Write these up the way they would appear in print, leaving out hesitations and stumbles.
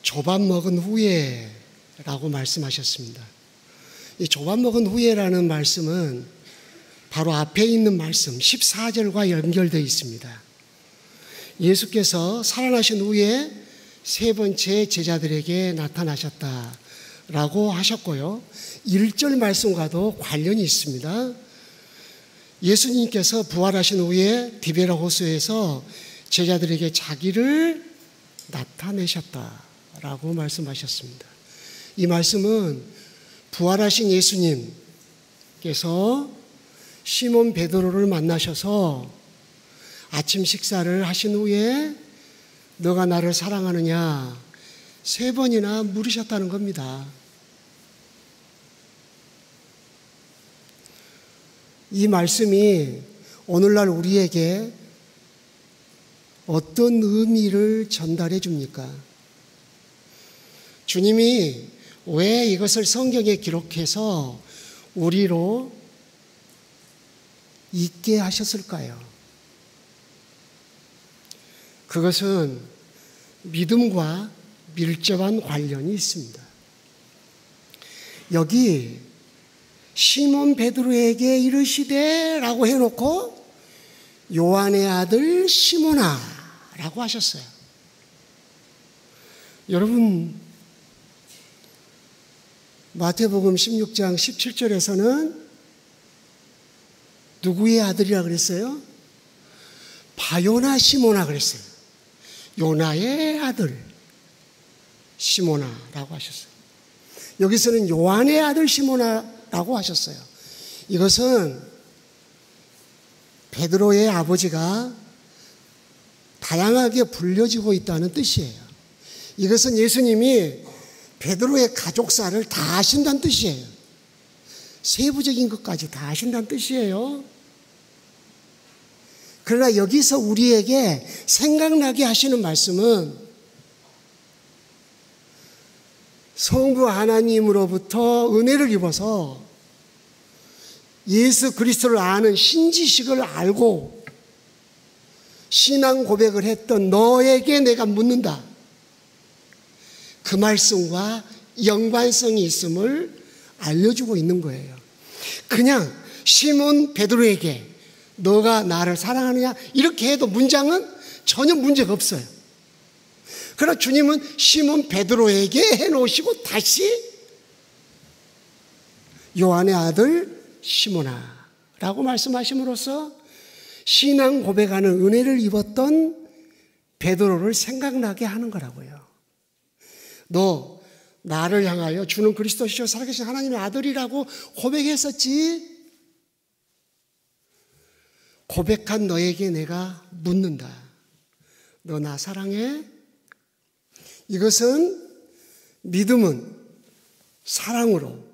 조밥 먹은 후에 라고 말씀하셨습니다. 이 조밥 먹은 후에라는 말씀은 바로 앞에 있는 말씀 14절과 연결되어 있습니다. 예수께서 살아나신 후에 세 번째 제자들에게 나타나셨다라고 하셨고요. 1절 말씀과도 관련이 있습니다. 예수님께서 부활하신 후에 디베라 호수에서 제자들에게 자기를 나타내셨다라고 말씀하셨습니다. 이 말씀은 부활하신 예수님께서 시몬 베드로를 만나셔서 아침 식사를 하신 후에 너가 나를 사랑하느냐 세 번이나 물으셨다는 겁니다. 이 말씀이 오늘날 우리에게 어떤 의미를 전달해 줍니까? 주님이 왜 이것을 성경에 기록해서 우리로 있게 하셨을까요? 그것은 믿음과 밀접한 관련이 있습니다. 여기 시몬 베드로에게 이르시되 라고 해놓고 요한의 아들 시몬아 라고 하셨어요. 여러분 마태복음 16장 17절에서는 누구의 아들이라 그랬어요? 바요나 시모나 그랬어요. 요나의 아들 시모나라고 하셨어요. 여기서는 요한의 아들 시모나라고 하셨어요. 이것은 베드로의 아버지가 다양하게 불려지고 있다는 뜻이에요. 이것은 예수님이 베드로의 가족사를 다 아신다는 뜻이에요. 세부적인 것까지 다 아신다는 뜻이에요. 그러나 여기서 우리에게 생각나게 하시는 말씀은 성부 하나님으로부터 은혜를 입어서 예수 그리스도를 아는 신지식을 알고 신앙 고백을 했던 너에게 내가 묻는다. 그 말씀과 연관성이 있음을 알려주고 있는 거예요. 그냥 시몬 베드로에게 너가 나를 사랑하느냐 이렇게 해도 문장은 전혀 문제가 없어요. 그러나 주님은 시몬 베드로에게 해놓으시고 다시 요한의 아들 시몬아라고 말씀하심으로써 신앙 고백하는 은혜를 입었던 베드로를 생각나게 하는 거라고요. 너 나를 향하여 주는 그리스도시요 살아계신 하나님의 아들이라고 고백했었지? 고백한 너에게 내가 묻는다. 너 나 사랑해? 이것은 믿음은 사랑으로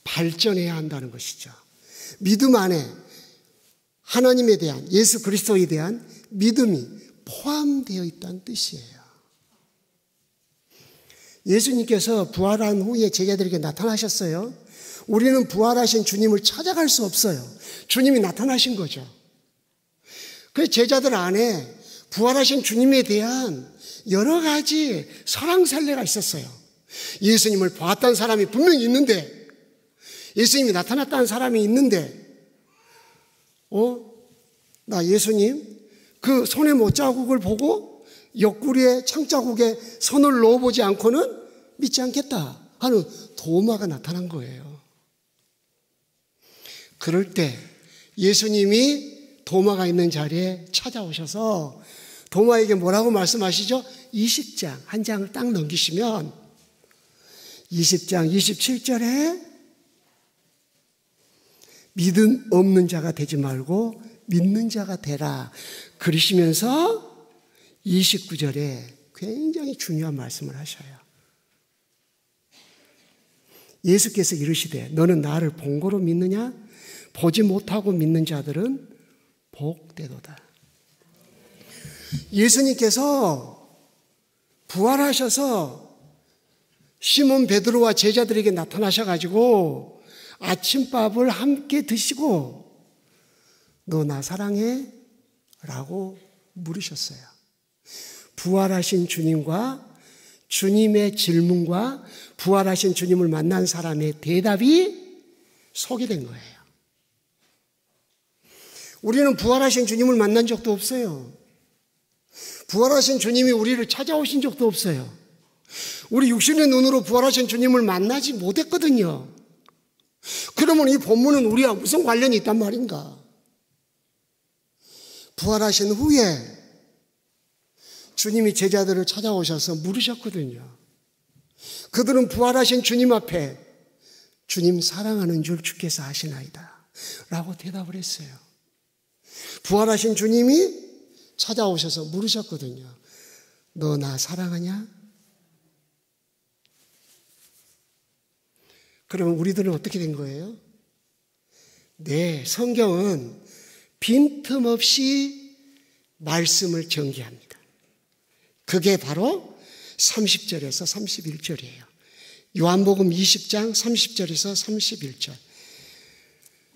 발전해야 한다는 것이죠. 믿음 안에 하나님에 대한 예수 그리스도에 대한 믿음이 포함되어 있다는 뜻이에요. 예수님께서 부활한 후에 제자들에게 나타나셨어요. 우리는 부활하신 주님을 찾아갈 수 없어요. 주님이 나타나신 거죠. 그 제자들 안에 부활하신 주님에 대한 여러 가지 설왕설래가 있었어요. 예수님을 봤다는 사람이 분명히 있는데, 예수님이 나타났다는 사람이 있는데, 나 예수님 그 손의 못자국을 보고 옆구리에 창자국에 손을 넣어보지 않고는 믿지 않겠다 하는 도마가 나타난 거예요. 그럴 때 예수님이 도마가 있는 자리에 찾아오셔서 도마에게 뭐라고 말씀하시죠? 20장 한 장을 딱 넘기시면 20장 27절에 믿음 없는 자가 되지 말고 믿는 자가 되라 그러시면서 29절에 굉장히 중요한 말씀을 하셔요. 예수께서 이르시되 너는 나를 본 거로 믿느냐? 보지 못하고 믿는 자들은 복되도다. 예수님께서 부활하셔서 시몬 베드로와 제자들에게 나타나셔가지고 아침밥을 함께 드시고 너 나 사랑해? 라고 물으셨어요. 부활하신 주님과 주님의 질문과 부활하신 주님을 만난 사람의 대답이 소개된 거예요. 우리는 부활하신 주님을 만난 적도 없어요. 부활하신 주님이 우리를 찾아오신 적도 없어요. 우리 육신의 눈으로 부활하신 주님을 만나지 못했거든요. 그러면 이 본문은 우리와 무슨 관련이 있단 말인가? 부활하신 후에 주님이 제자들을 찾아오셔서 물으셨거든요. 그들은 부활하신 주님 앞에 주님 사랑하는 줄 주께서 아시나이다 라고 대답을 했어요. 부활하신 주님이 찾아오셔서 물으셨거든요. 너 나 사랑하냐? 그러면 우리들은 어떻게 된 거예요? 네, 성경은 빈틈없이 말씀을 전개합니다. 그게 바로 30절에서 31절이에요. 요한복음 20장 30절에서 31절.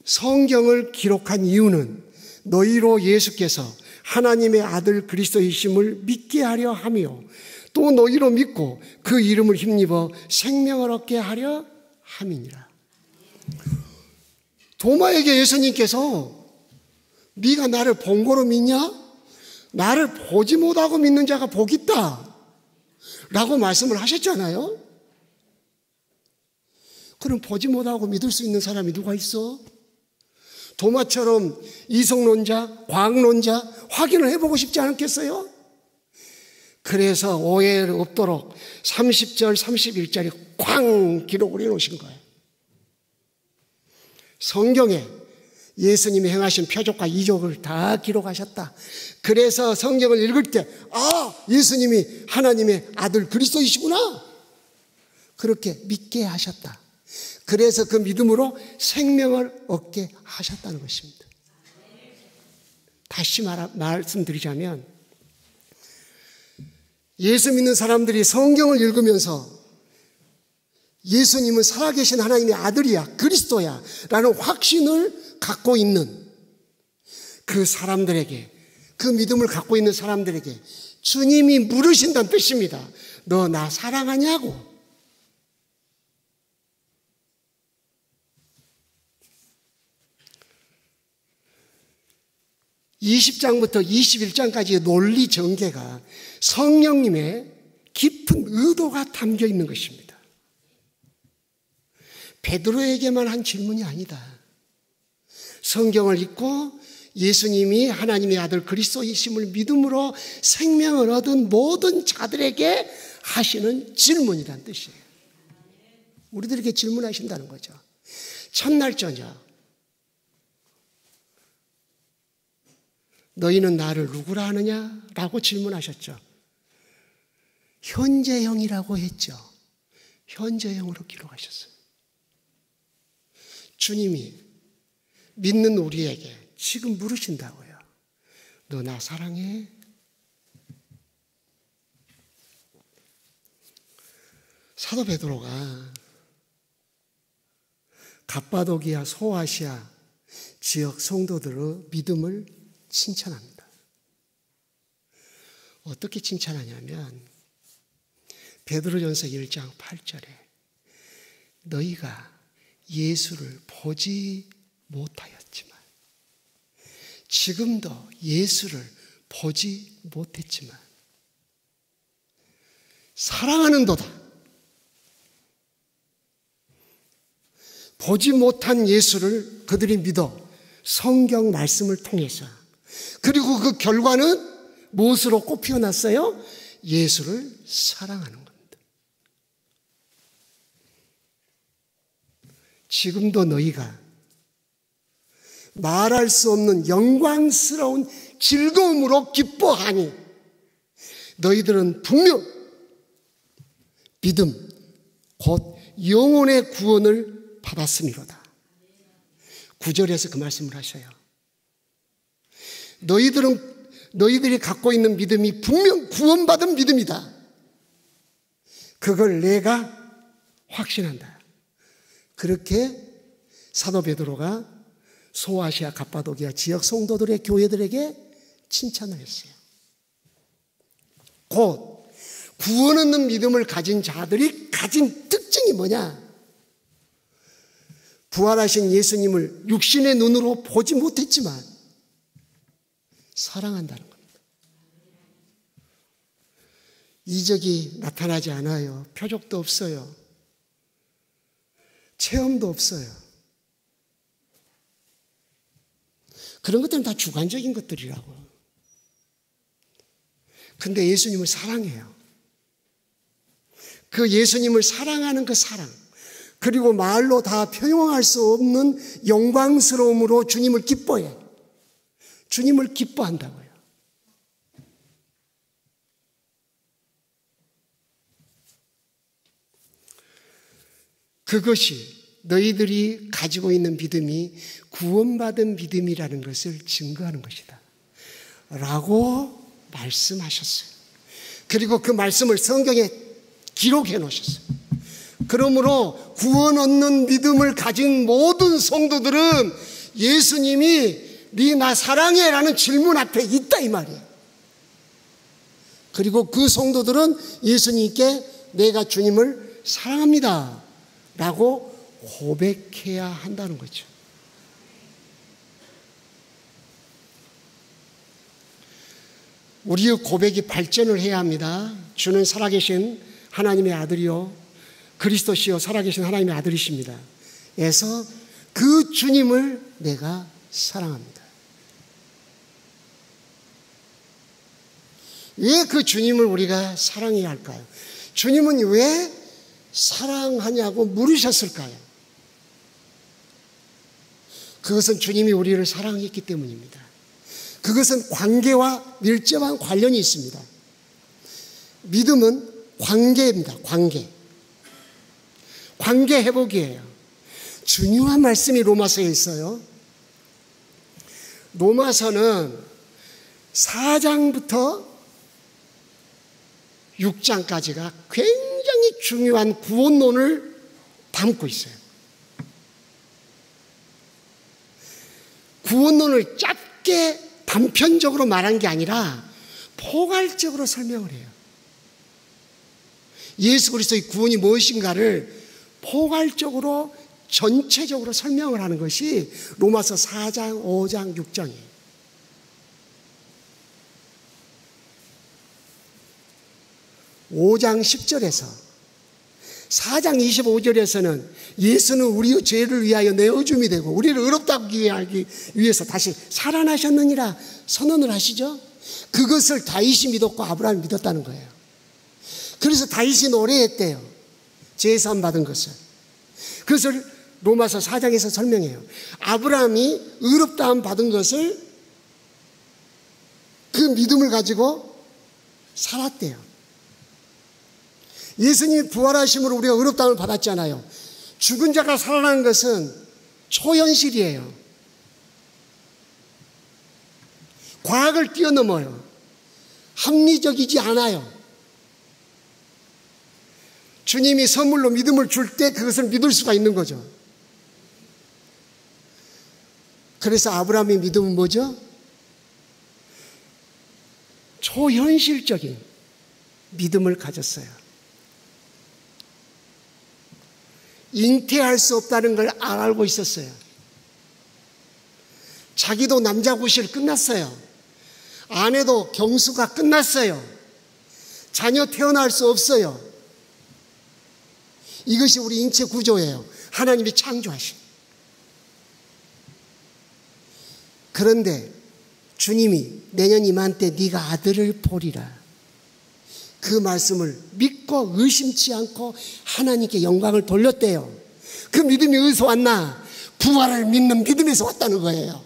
성경을 기록한 이유는 너희로 예수께서 하나님의 아들 그리스도이심을 믿게 하려 하며 또 너희로 믿고 그 이름을 힘입어 생명을 얻게 하려 함이니라. 도마에게 예수님께서 네가 나를 본 거로 믿냐? 나를 보지 못하고 믿는 자가 복 있다 라고 말씀을 하셨잖아요. 그럼 보지 못하고 믿을 수 있는 사람이 누가 있어? 도마처럼 이성론자, 과학론자 확인을 해보고 싶지 않겠어요? 그래서 오해를 없도록 30절, 31절이 쾅 기록을 해놓으신 거예요. 성경에 예수님이 행하신 표적과 이적을 다 기록하셨다. 그래서 성경을 읽을 때 예수님이 하나님의 아들 그리스도이시구나 그렇게 믿게 하셨다. 그래서 그 믿음으로 생명을 얻게 하셨다는 것입니다. 다시 말씀드리자면 예수 믿는 사람들이 성경을 읽으면서 예수님은 살아계신 하나님의 아들이야, 그리스도야 라는 확신을 갖고 있는 그 사람들에게, 그 믿음을 갖고 있는 사람들에게 주님이 물으신다는 뜻입니다. 너 나 사랑하냐고. 20장부터 21장까지의 논리 전개가 성령님의 깊은 의도가 담겨 있는 것입니다. 베드로에게만 한 질문이 아니다. 성경을 읽고 예수님이 하나님의 아들 그리스도이심을 믿음으로 생명을 얻은 모든 자들에게 하시는 질문이란 뜻이에요. 우리들에게 질문하신다는 거죠. 첫날 저녁 너희는 나를 누구라 하느냐? 라고 질문하셨죠. 현재형이라고 했죠. 현재형으로 기록하셨어요. 주님이 믿는 우리에게 지금 물으신다고요. 너 나 사랑해? 사도 베드로가 갑바도기아, 소아시아 지역 성도들의 믿음을 칭찬합니다. 어떻게 칭찬하냐면 베드로전서 1장 8절에 너희가 예수를 보지 못하였지만 지금도 예수를 보지 못했지만 사랑하는도다. 보지 못한 예수를 그들이 믿어 성경 말씀을 통해서, 그리고 그 결과는 무엇으로 꼽혀놨어요? 예수를 사랑하는 겁니다. 지금도 너희가 말할 수 없는 영광스러운 즐거움으로 기뻐하니 너희들은 분명 믿음 곧 영혼의 구원을 받았음이로다. 9절에서 그 말씀을 하셔요. 너희들이 갖고 있는 믿음이 분명 구원받은 믿음이다. 그걸 내가 확신한다. 그렇게 사도 베드로가 소아시아 갑바도기아 지역 성도들의 교회들에게 칭찬을 했어요. 곧 구원 얻는 믿음을 가진 자들이 가진 특징이 뭐냐? 부활하신 예수님을 육신의 눈으로 보지 못했지만 사랑한다는 겁니다. 이적이 나타나지 않아요. 표적도 없어요. 체험도 없어요. 그런 것들은 다 주관적인 것들이라고. 근데 예수님을 사랑해요. 그 예수님을 사랑하는 그 사랑, 그리고 말로 다 표현할 수 없는 영광스러움으로 주님을 기뻐해. 주님을 기뻐한다고요. 그것이 너희들이 가지고 있는 믿음이 구원받은 믿음이라는 것을 증거하는 것이다 라고 말씀하셨어요. 그리고 그 말씀을 성경에 기록해 놓으셨어요. 그러므로 구원 얻는 믿음을 가진 모든 성도들은 예수님이 네 나 사랑해 라는 질문 앞에 있다 이 말이에요. 그리고 그 성도들은 예수님께 내가 주님을 사랑합니다 라고 고백해야 한다는 거죠. 우리의 고백이 발전을 해야 합니다. 주는 살아계신 하나님의 아들이요 그리스도시요 살아계신 하나님의 아들이십니다. 그래서 그 주님을 내가 사랑합니다. 왜 그 주님을 우리가 사랑해야 할까요? 주님은 왜 사랑하냐고 물으셨을까요? 그것은 주님이 우리를 사랑했기 때문입니다. 그것은 관계와 밀접한 관련이 있습니다. 믿음은 관계입니다. 관계 회복이에요. 중요한 말씀이 로마서에 있어요. 로마서는 4장부터 6장까지가 굉장히 중요한 구원론을 담고 있어요. 구원론을 짧게 단편적으로 말한 게 아니라 포괄적으로 설명을 해요. 예수 그리스도의 구원이 무엇인가를 포괄적으로 전체적으로 설명을 하는 것이 로마서 4장, 5장, 6장이에요. 5장 10절에서 4장 25절에서는 예수는 우리의 죄를 위하여 내어줌이 되고 우리를 의롭다고 하기 위해서 다시 살아나셨느니라 선언을 하시죠. 그것을 다윗이 믿었고 아브라함이 믿었다는 거예요. 그래서 다윗이 노래했대요. 제사함 받은 것을. 그것을 로마서 4장에서 설명해요. 아브라함이 의롭다함 받은 것을 그 믿음을 가지고 살았대요. 예수님이 부활하심으로 우리가 의롭다함을 받았잖아요. 죽은 자가 살아나는 것은 초현실이에요. 과학을 뛰어넘어요. 합리적이지 않아요. 주님이 선물로 믿음을 줄 때 그것을 믿을 수가 있는 거죠. 그래서 아브라함의 믿음은 뭐죠? 초현실적인 믿음을 가졌어요. 잉태할 수 없다는 걸 알고 있었어요. 자기도 남자 구실 끝났어요. 아내도 경수가 끝났어요. 자녀 태어날 수 없어요. 이것이 우리 인체 구조예요. 하나님이 창조하신. 그런데 주님이 내년 이맘때 네가 아들을 보리라. 그 말씀을 믿고 의심치 않고 하나님께 영광을 돌렸대요. 그 믿음이 어디서 왔나? 부활을 믿는 믿음에서 왔다는 거예요.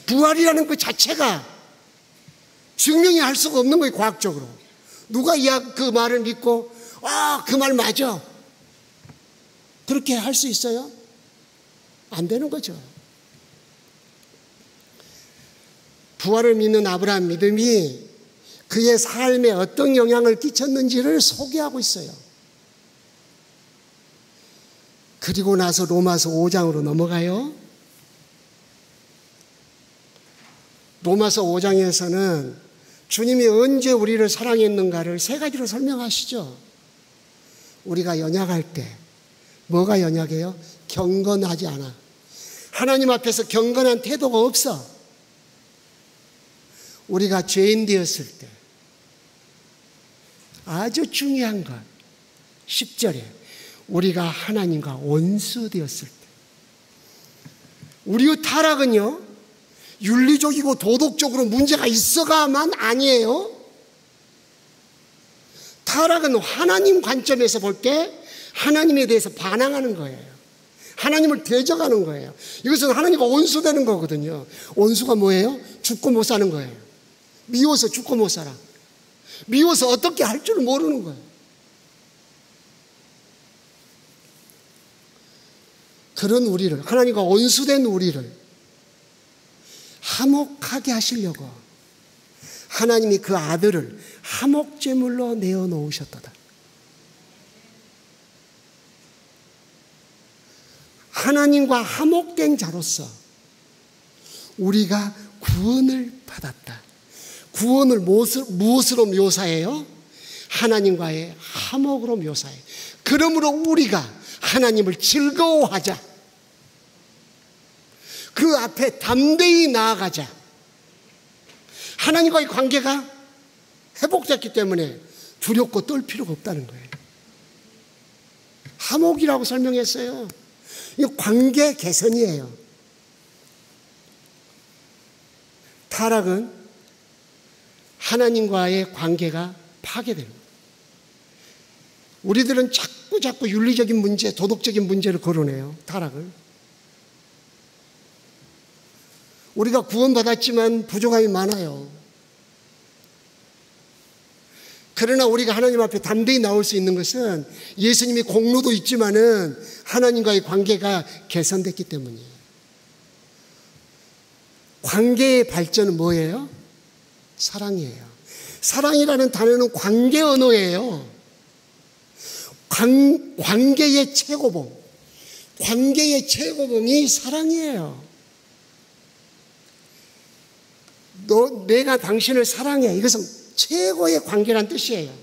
부활이라는 그 자체가 증명이 할 수가 없는 거예요. 과학적으로. 누가 그 말을 믿고 그 말 맞아 그렇게 할 수 있어요? 안 되는 거죠. 부활을 믿는 아브라함 믿음이 그의 삶에 어떤 영향을 끼쳤는지를 소개하고 있어요. 그리고 나서 로마서 5장으로 넘어가요. 로마서 5장에서는 주님이 언제 우리를 사랑했는가를 3가지로 설명하시죠. 우리가 연약할 때 뭐가 연약해요? 경건하지 않아. 하나님 앞에서 경건한 태도가 없어. 우리가 죄인 되었을 때 아주 중요한 것 10절에 우리가 하나님과 원수 되었을 때 우리의 타락은요 윤리적이고 도덕적으로 문제가 있어가만 아니에요. 타락은 하나님 관점에서 볼 때 하나님에 대해서 반항하는 거예요. 하나님을 대적하는 거예요. 이것은 하나님과 원수되는 거거든요. 원수가 뭐예요? 죽고 못 사는 거예요. 미워서 죽고 못 살아. 미워서 어떻게 할 줄 모르는 거예요. 그런 우리를, 하나님과 원수된 우리를 화목하게 하시려고 하나님이 그 아들을 화목제물로 내어놓으셨도다. 하나님과 화목된 자로서 우리가 구원을 받았다. 구원을 무엇으로 묘사해요? 하나님과의 화목으로 묘사해요. 그러므로 우리가 하나님을 즐거워하자. 그 앞에 담대히 나아가자. 하나님과의 관계가 회복됐기 때문에 두렵고 떨 필요가 없다는 거예요. 화목이라고 설명했어요. 이거 관계 개선이에요. 타락은 하나님과의 관계가 파괴되는 거예요. 우리들은 자꾸 윤리적인 문제, 도덕적인 문제를 거론해요. 타락을. 우리가 구원받았지만 부족함이 많아요. 그러나 우리가 하나님 앞에 담대히 나올 수 있는 것은 예수님이 공로도 있지만은 하나님과의 관계가 개선됐기 때문이에요. 관계의 발전은 뭐예요? 사랑이에요. 사랑이라는 단어는 관계 언어예요. 관계의 최고봉. 관계의 최고봉이 사랑이에요. 내가 당신을 사랑해. 이것은 최고의 관계란 뜻이에요.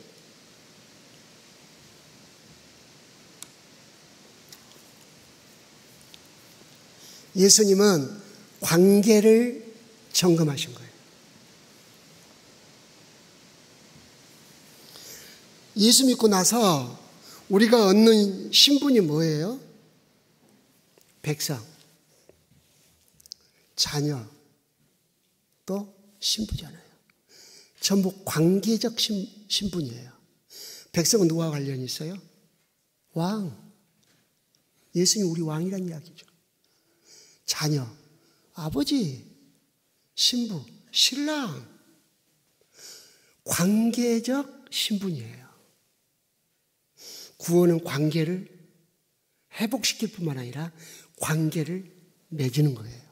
예수님은 관계를 점검하신 거예요. 예수 믿고 나서 우리가 얻는 신분이 뭐예요? 백성, 자녀, 또 신부잖아요. 전부 관계적 신분이에요. 백성은 누구와 관련이 있어요? 왕. 예수님이 우리 왕이란 이야기죠. 자녀, 아버지, 신부, 신랑. 관계적 신분이에요. 구원은 관계를 회복시킬 뿐만 아니라 관계를 맺는 거예요.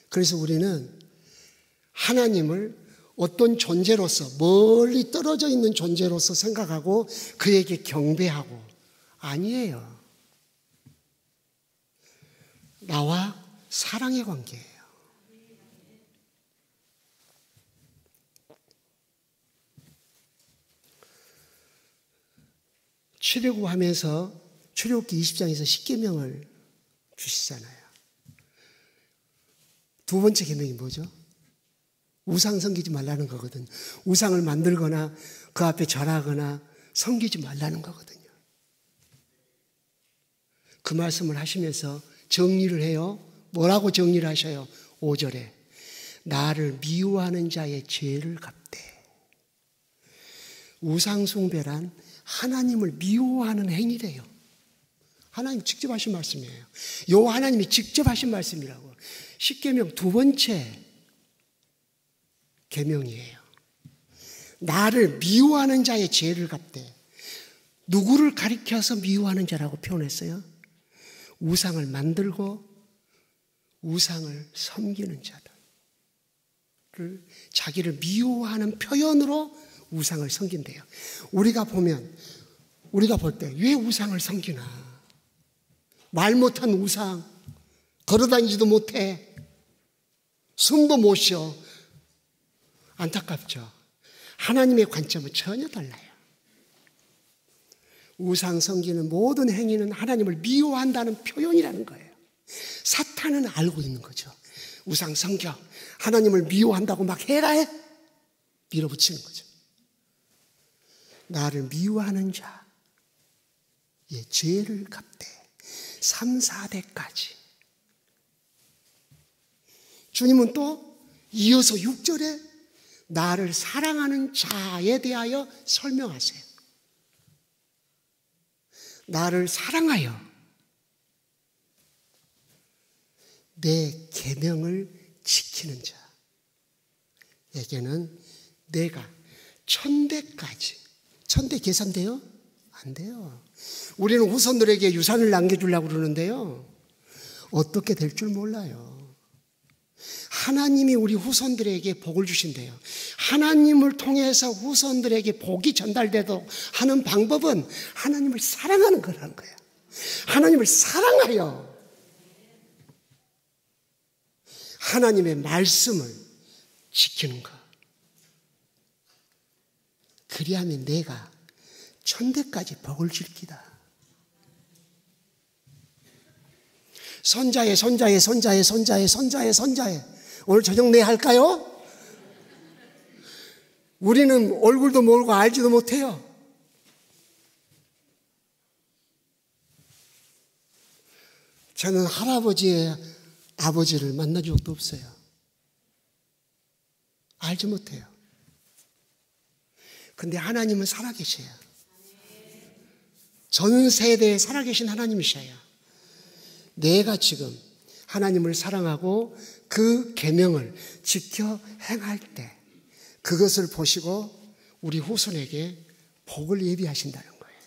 그래서 우리는 하나님을 어떤 존재로서 멀리 떨어져 있는 존재로서 생각하고 그에게 경배하고 아니에요. 나와 사랑의 관계예요. 출애굽하면서 출애굽기 20장에서 10계명을 주시잖아요. 두 번째 계명이 뭐죠? 우상 섬기지 말라는 거거든요. 우상을 만들거나 그 앞에 절하거나 섬기지 말라는 거거든요. 그 말씀을 하시면서 정리를 해요. 뭐라고 정리를 하셔요? 5절에 나를 미워하는 자의 죄를 갚되. 우상 숭배란 하나님을 미워하는 행위래요. 하나님 직접 하신 말씀이에요. 요 하나님이 직접 하신 말씀이라고. 10계명 두 번째 계명이에요. 나를 미워하는 자의 죄를 갚되. 누구를 가리켜서 미워하는 자라고 표현했어요? 우상을 만들고 우상을 섬기는 자들을 자기를 미워하는 표현으로 우상을 섬긴대요. 우리가 볼 때 왜 우상을 섬기나? 말 못한 우상, 걸어다니지도 못해. 숨도 못 쉬어. 안타깝죠. 하나님의 관점은 전혀 달라요. 우상 섬기는 모든 행위는 하나님을 미워한다는 표현이라는 거예요. 사탄은 알고 있는 거죠. 우상 섬겨, 하나님을 미워한다고 막 해라 해. 밀어붙이는 거죠. 나를 미워하는 자의 죄를 갚되 3, 4대까지. 주님은 또 이어서 6절에 나를 사랑하는 자에 대하여 설명하세요. 나를 사랑하여 내 계명을 지키는 자에게는 내가 1000대까지. 1000대 계산돼요? 안 돼요. 우리는 후손들에게 유산을 남겨주려고 그러는데요. 어떻게 될 줄 몰라요. 하나님이 우리 후손들에게 복을 주신대요. 하나님을 통해서 후손들에게 복이 전달되도록 하는 방법은 하나님을 사랑하는 거라는 거예요. 하나님을 사랑하여 하나님의 말씀을 지키는 것. 그리하면 내가 1000대까지 복을 줄 기다. 손자의 손자의 손자의 손자의 손자의 손자의. 오늘 저녁 내 할까요? 우리는 얼굴도 모르고 알지도 못해요. 저는 할아버지의 아버지를 만난 적도 없어요. 알지 못해요. 근데 하나님은 살아계셔요. 전 세대에 살아계신 하나님이셔요. 내가 지금 하나님을 사랑하고 그 계명을 지켜 행할 때 그것을 보시고 우리 후손에게 복을 예비하신다는 거예요.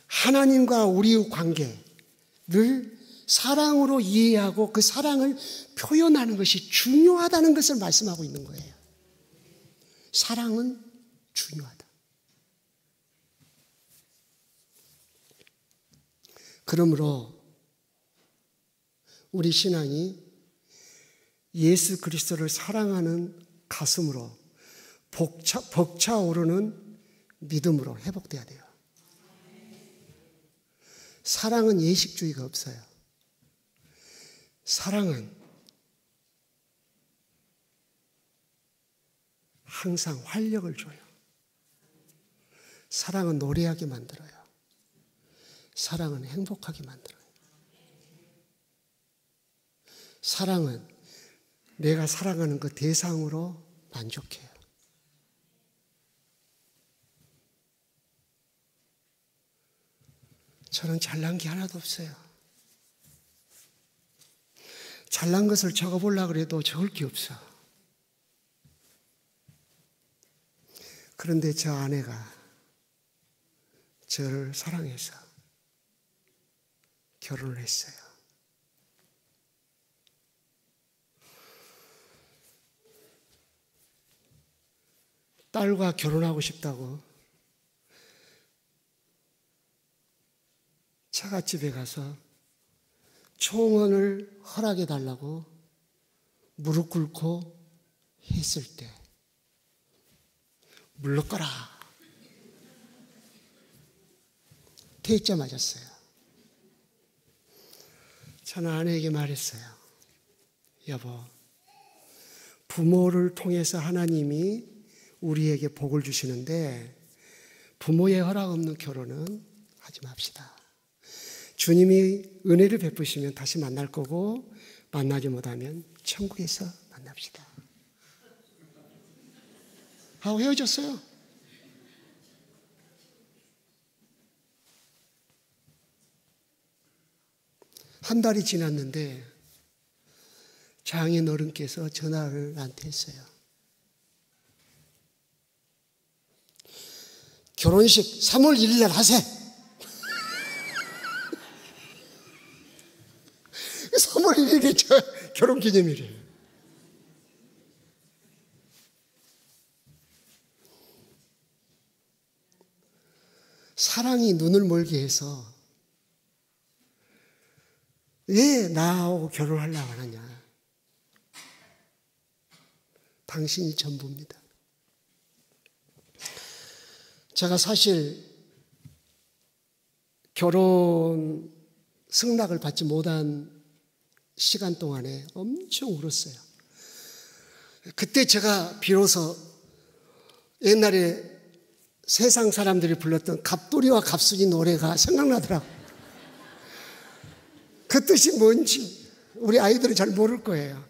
하나님과 우리의 관계를 사랑으로 이해하고 그 사랑을 표현하는 것이 중요하다는 것을 말씀하고 있는 거예요. 사랑은 중요하다. 그러므로 우리 신앙이 예수 그리스도를 사랑하는 가슴으로 벅차오르는 믿음으로 회복돼야 돼요. 사랑은 예식주의가 없어요. 사랑은 항상 활력을 줘요. 사랑은 노래하게 만들어요. 사랑은 행복하게 만들어요. 사랑은 내가 사랑하는 그 대상으로 만족해요. 저는 잘난 게 하나도 없어요. 잘난 것을 적어보려고 해도 적을 게 없어. 그런데 저 아내가 저를 사랑해서 결혼을 했어요. 딸과 결혼하고 싶다고 처갓집에 가서 총언을 허락해 달라고 무릎 꿇고 했을 때 물러가라. 퇴짜 맞았어요. 저는 아내에게 말했어요. 여보, 부모를 통해서 하나님이 우리에게 복을 주시는데 부모의 허락 없는 결혼은 하지 맙시다. 주님이 은혜를 베푸시면 다시 만날 거고 만나지 못하면 천국에서 만납시다. 하고 헤어졌어요. 한 달이 지났는데 장인 어른께서 전화를 나한테 했어요. 결혼식 3월 1일 날 하세. 3월 1일이 저 결혼기념일이에요. 사랑이 눈을 멀게 해서 왜 나하고 결혼하려고 하느냐. 당신이 전부입니다. 제가 사실 결혼 승낙을 받지 못한 시간 동안에 엄청 울었어요. 그때 제가 비로소 옛날에 세상 사람들이 불렀던 갑돌이와 갑순이 노래가 생각나더라고요. 그 뜻이 뭔지 우리 아이들은 잘 모를 거예요.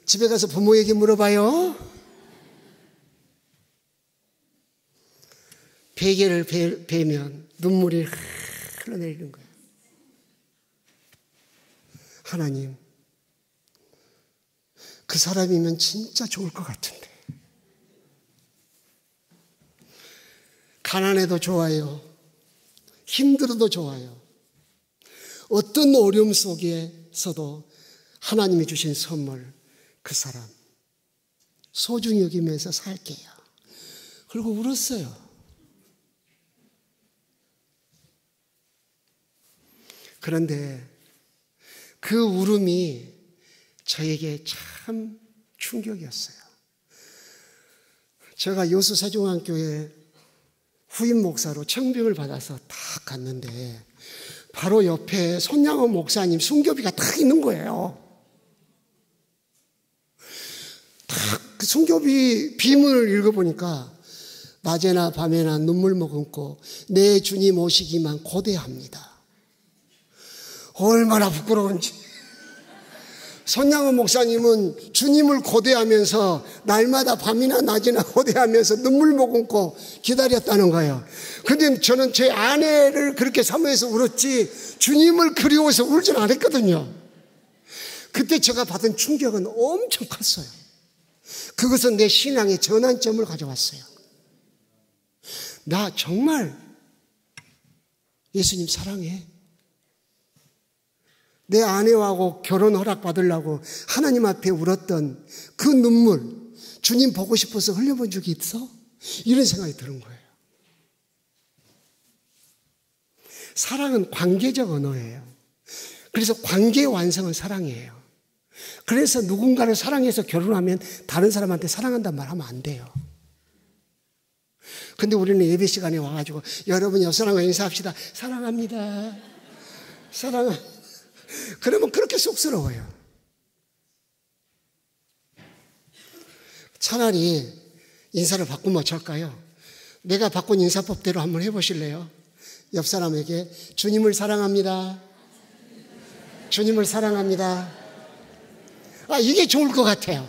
집에 가서 부모에게 물어봐요. 베개를 베면 눈물이 흘러내리는 거예요. 하나님, 그 사람이면 진짜 좋을 것 같은데. 가난해도 좋아요. 힘들어도 좋아요. 어떤 어려움 속에서도 하나님이 주신 선물, 그 사람 소중히 여기면서 살게요. 그리고 울었어요. 그런데 그 울음이 저에게 참 충격이었어요. 제가 여수 세종안교회 후임 목사로 청빙을 받아서 딱 갔는데 바로 옆에 손양원 목사님 순교비가 딱 있는 거예요. 딱 그 순교비 비문을 읽어보니까 낮에나 밤에나 눈물 머금고 내 주님 오시기만 고대합니다. 얼마나 부끄러운지. 손양원 목사님은 주님을 고대하면서 날마다 밤이나 낮이나 고대하면서 눈물 머금고 기다렸다는 거예요. 근데 저는 제 아내를 그렇게 사모해서 울었지 주님을 그리워서 울진 않았거든요. 그때 제가 받은 충격은 엄청 컸어요. 그것은 내 신앙의 전환점을 가져왔어요. 나 정말 예수님 사랑해. 내 아내하고 결혼 허락 받으려고 하나님 앞에 울었던 그 눈물, 주님 보고 싶어서 흘려본 적이 있어? 이런 생각이 드는 거예요. 사랑은 관계적 언어예요. 그래서 관계의 완성은 사랑이에요. 그래서 누군가를 사랑해서 결혼하면 다른 사람한테 사랑한다는 말 하면 안 돼요. 근데 우리는 예배 시간에 와가지고 여러분 옆사람과 인사합시다. 사랑합니다. 그러면 그렇게 쑥스러워요. 차라리 인사를 바꾸면 어쩔까요? 내가 바꾼 인사법대로 한번 해보실래요? 옆 사람에게 주님을 사랑합니다. 주님을 사랑합니다. 이게 좋을 것 같아요.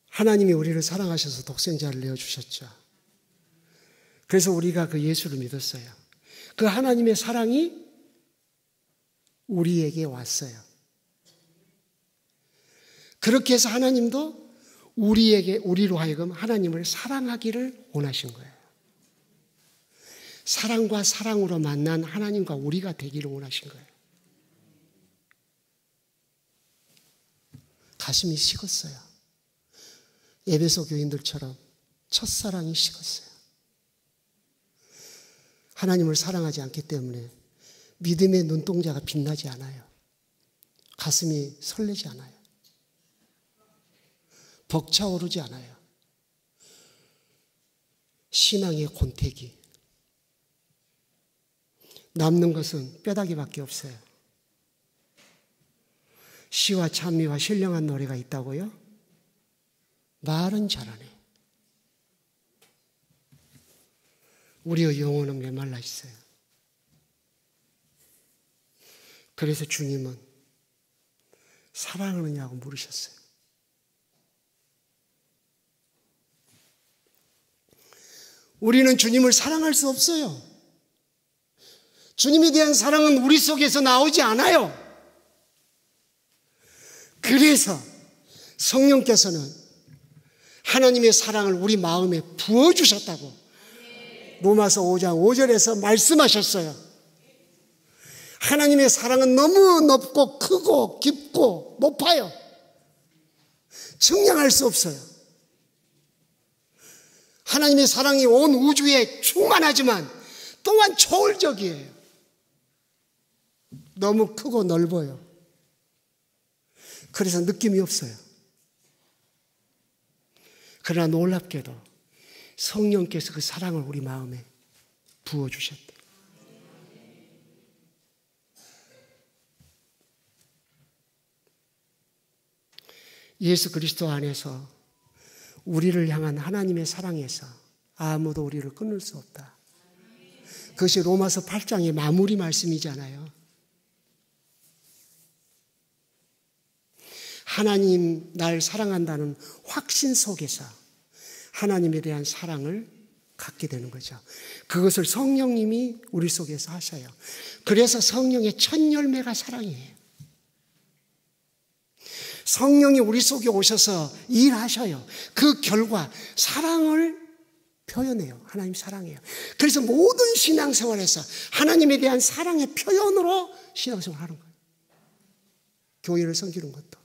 하나님이 우리를 사랑하셔서 독생자를 내어주셨죠. 그래서 우리가 그 예수를 믿었어요. 그 하나님의 사랑이 우리에게 왔어요. 그렇게 해서 하나님도 우리로 하여금 하나님을 사랑하기를 원하신 거예요. 사랑과 사랑으로 만난 하나님과 우리가 되기를 원하신 거예요. 가슴이 식었어요. 에베소 교인들처럼 첫사랑이 식었어요. 하나님을 사랑하지 않기 때문에 믿음의 눈동자가 빛나지 않아요. 가슴이 설레지 않아요. 벅차오르지 않아요. 신앙의 권태기. 남는 것은 뼈다귀밖에 없어요. 시와 찬미와 신령한 노래가 있다고요? 말은 잘하네. 우리의 영혼은 메말라 있어요. 그래서 주님은 사랑하느냐고 물으셨어요. 우리는 주님을 사랑할 수 없어요. 주님에 대한 사랑은 우리 속에서 나오지 않아요. 그래서 성령께서는 하나님의 사랑을 우리 마음에 부어주셨다고 로마서 5장 5절에서 말씀하셨어요. 하나님의 사랑은 너무 높고 크고 깊고 높아요. 측량할 수 없어요. 하나님의 사랑이 온 우주에 충만하지만 또한 초월적이에요. 너무 크고 넓어요. 그래서 느낌이 없어요. 그러나 놀랍게도 성령께서 그 사랑을 우리 마음에 부어주셨대요. 예수 그리스도 안에서 우리를 향한 하나님의 사랑에서 아무도 우리를 끊을 수 없다. 그것이 로마서 8장의 마무리 말씀이잖아요. 하나님 날 사랑한다는 확신 속에서 하나님에 대한 사랑을 갖게 되는 거죠. 그것을 성령님이 우리 속에서 하셔요. 그래서 성령의 첫 열매가 사랑이에요. 성령이 우리 속에 오셔서 일하셔요. 그 결과 사랑을 표현해요. 하나님 사랑해요. 그래서 모든 신앙생활에서 하나님에 대한 사랑의 표현으로 신앙생활을 하는 거예요. 교회를 섬기는 것도,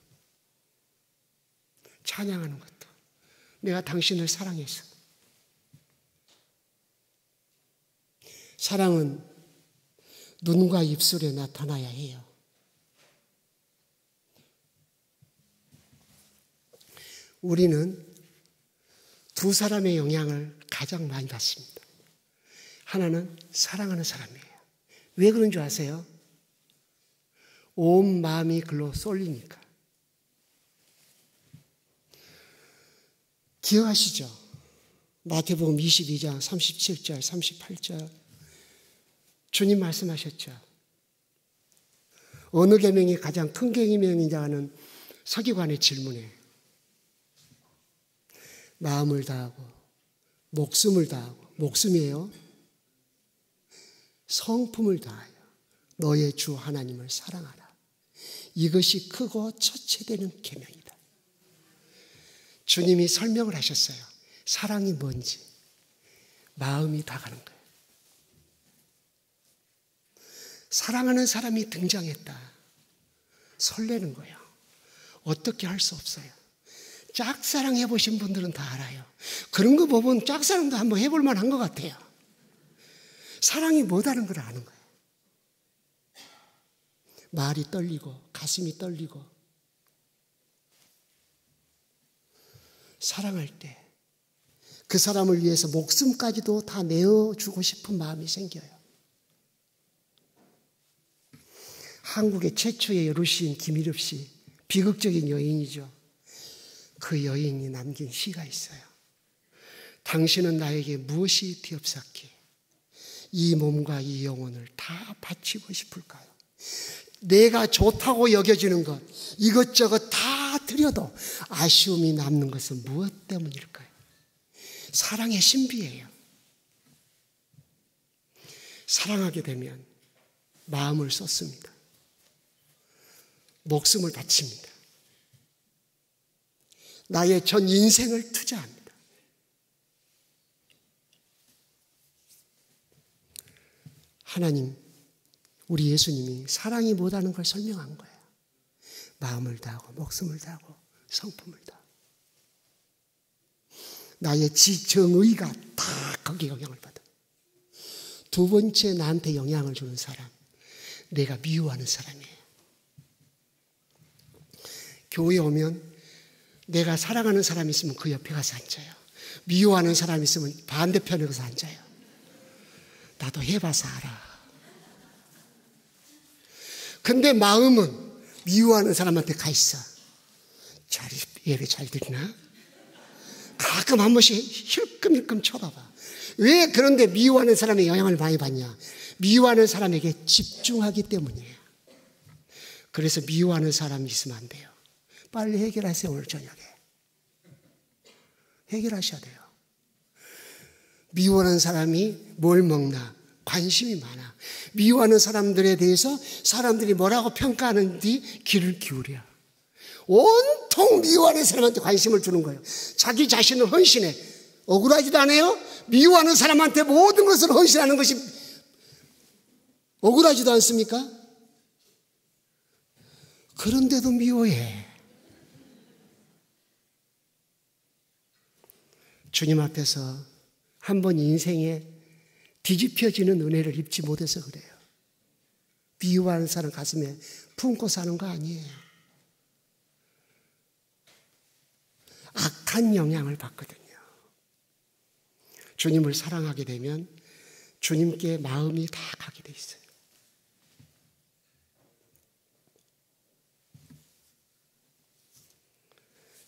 찬양하는 것도, 내가 당신을 사랑해서. 사랑은 눈과 입술에 나타나야 해요. 우리는 두 사람의 영향을 가장 많이 받습니다. 하나는 사랑하는 사람이에요. 왜 그런 줄 아세요? 온 마음이 글로 쏠리니까. 기억하시죠? 마태복음 22장 37절, 38절 주님 말씀하셨죠. 어느 계명이 가장 큰 계명이냐 하는 서기관의 질문에 마음을 다하고 목숨을 다하고, 목숨이에요. 성품을 다하여 너의 주 하나님을 사랑하라. 이것이 크고 첫째 되는 계명이다. 주님이 설명을 하셨어요. 사랑이 뭔지. 마음이 다가는 거예요. 사랑하는 사람이 등장했다. 설레는 거예요. 어떻게 할 수 없어요. 짝사랑 해보신 분들은 다 알아요. 그런 거 보면 짝사랑도 한번 해볼 만한 것 같아요. 사랑이 뭐다는 걸 아는 거예요. 말이 떨리고 가슴이 떨리고 사랑할 때 그 사람을 위해서 목숨까지도 다 내어주고 싶은 마음이 생겨요. 한국의 최초의 여루시인 김일엽 씨, 비극적인 여인이죠. 그 여인이 남긴 시가 있어요. 당신은 나에게 무엇이 되옵사께 이 몸과 이 영혼을 다 바치고 싶을까요? 내가 좋다고 여겨지는 것, 이것저것 다 드려도 아쉬움이 남는 것은 무엇 때문일까요? 사랑의 신비예요. 사랑하게 되면 마음을 쏟습니다. 목숨을 바칩니다. 나의 전 인생을 투자합니다. 하나님, 우리 예수님이 사랑이 뭐라는 걸 설명한 거예요. 마음을 다하고 목숨을 다하고 성품을 다하고 나의 지정의가 다 거기에 영향을 받아요. 두 번째 나한테 영향을 주는 사람, 내가 미워하는 사람이에요. 교회에 오면 내가 사랑하는 사람이 있으면 그 옆에 가서 앉아요. 미워하는 사람이 있으면 반대편에 가서 앉아요. 나도 해봐서 알아. 근데 마음은 미워하는 사람한테 가 있어. 예배 잘 드리나? 가끔 한 번씩 힐끔힐끔 쳐다봐. 왜 그런데 미워하는 사람의 영향을 많이 받냐? 미워하는 사람에게 집중하기 때문이에요. 그래서 미워하는 사람이 있으면 안 돼요. 빨리 해결하세요. 오늘 저녁에 해결하셔야 돼요. 미워하는 사람이 뭘 먹나 관심이 많아. 미워하는 사람들에 대해서 사람들이 뭐라고 평가하는지 귀를 기울여. 온통 미워하는 사람한테 관심을 주는 거예요. 자기 자신을 헌신해. 억울하지도 않아요? 미워하는 사람한테 모든 것을 헌신하는 것이 억울하지도 않습니까? 그런데도 미워해. 주님 앞에서 한 번 인생에 뒤집혀지는 은혜를 입지 못해서 그래요. 미워하는 사람 가슴에 품고 사는 거 아니에요. 악한 영향을 받거든요. 주님을 사랑하게 되면 주님께 마음이 다 가게 돼 있어요.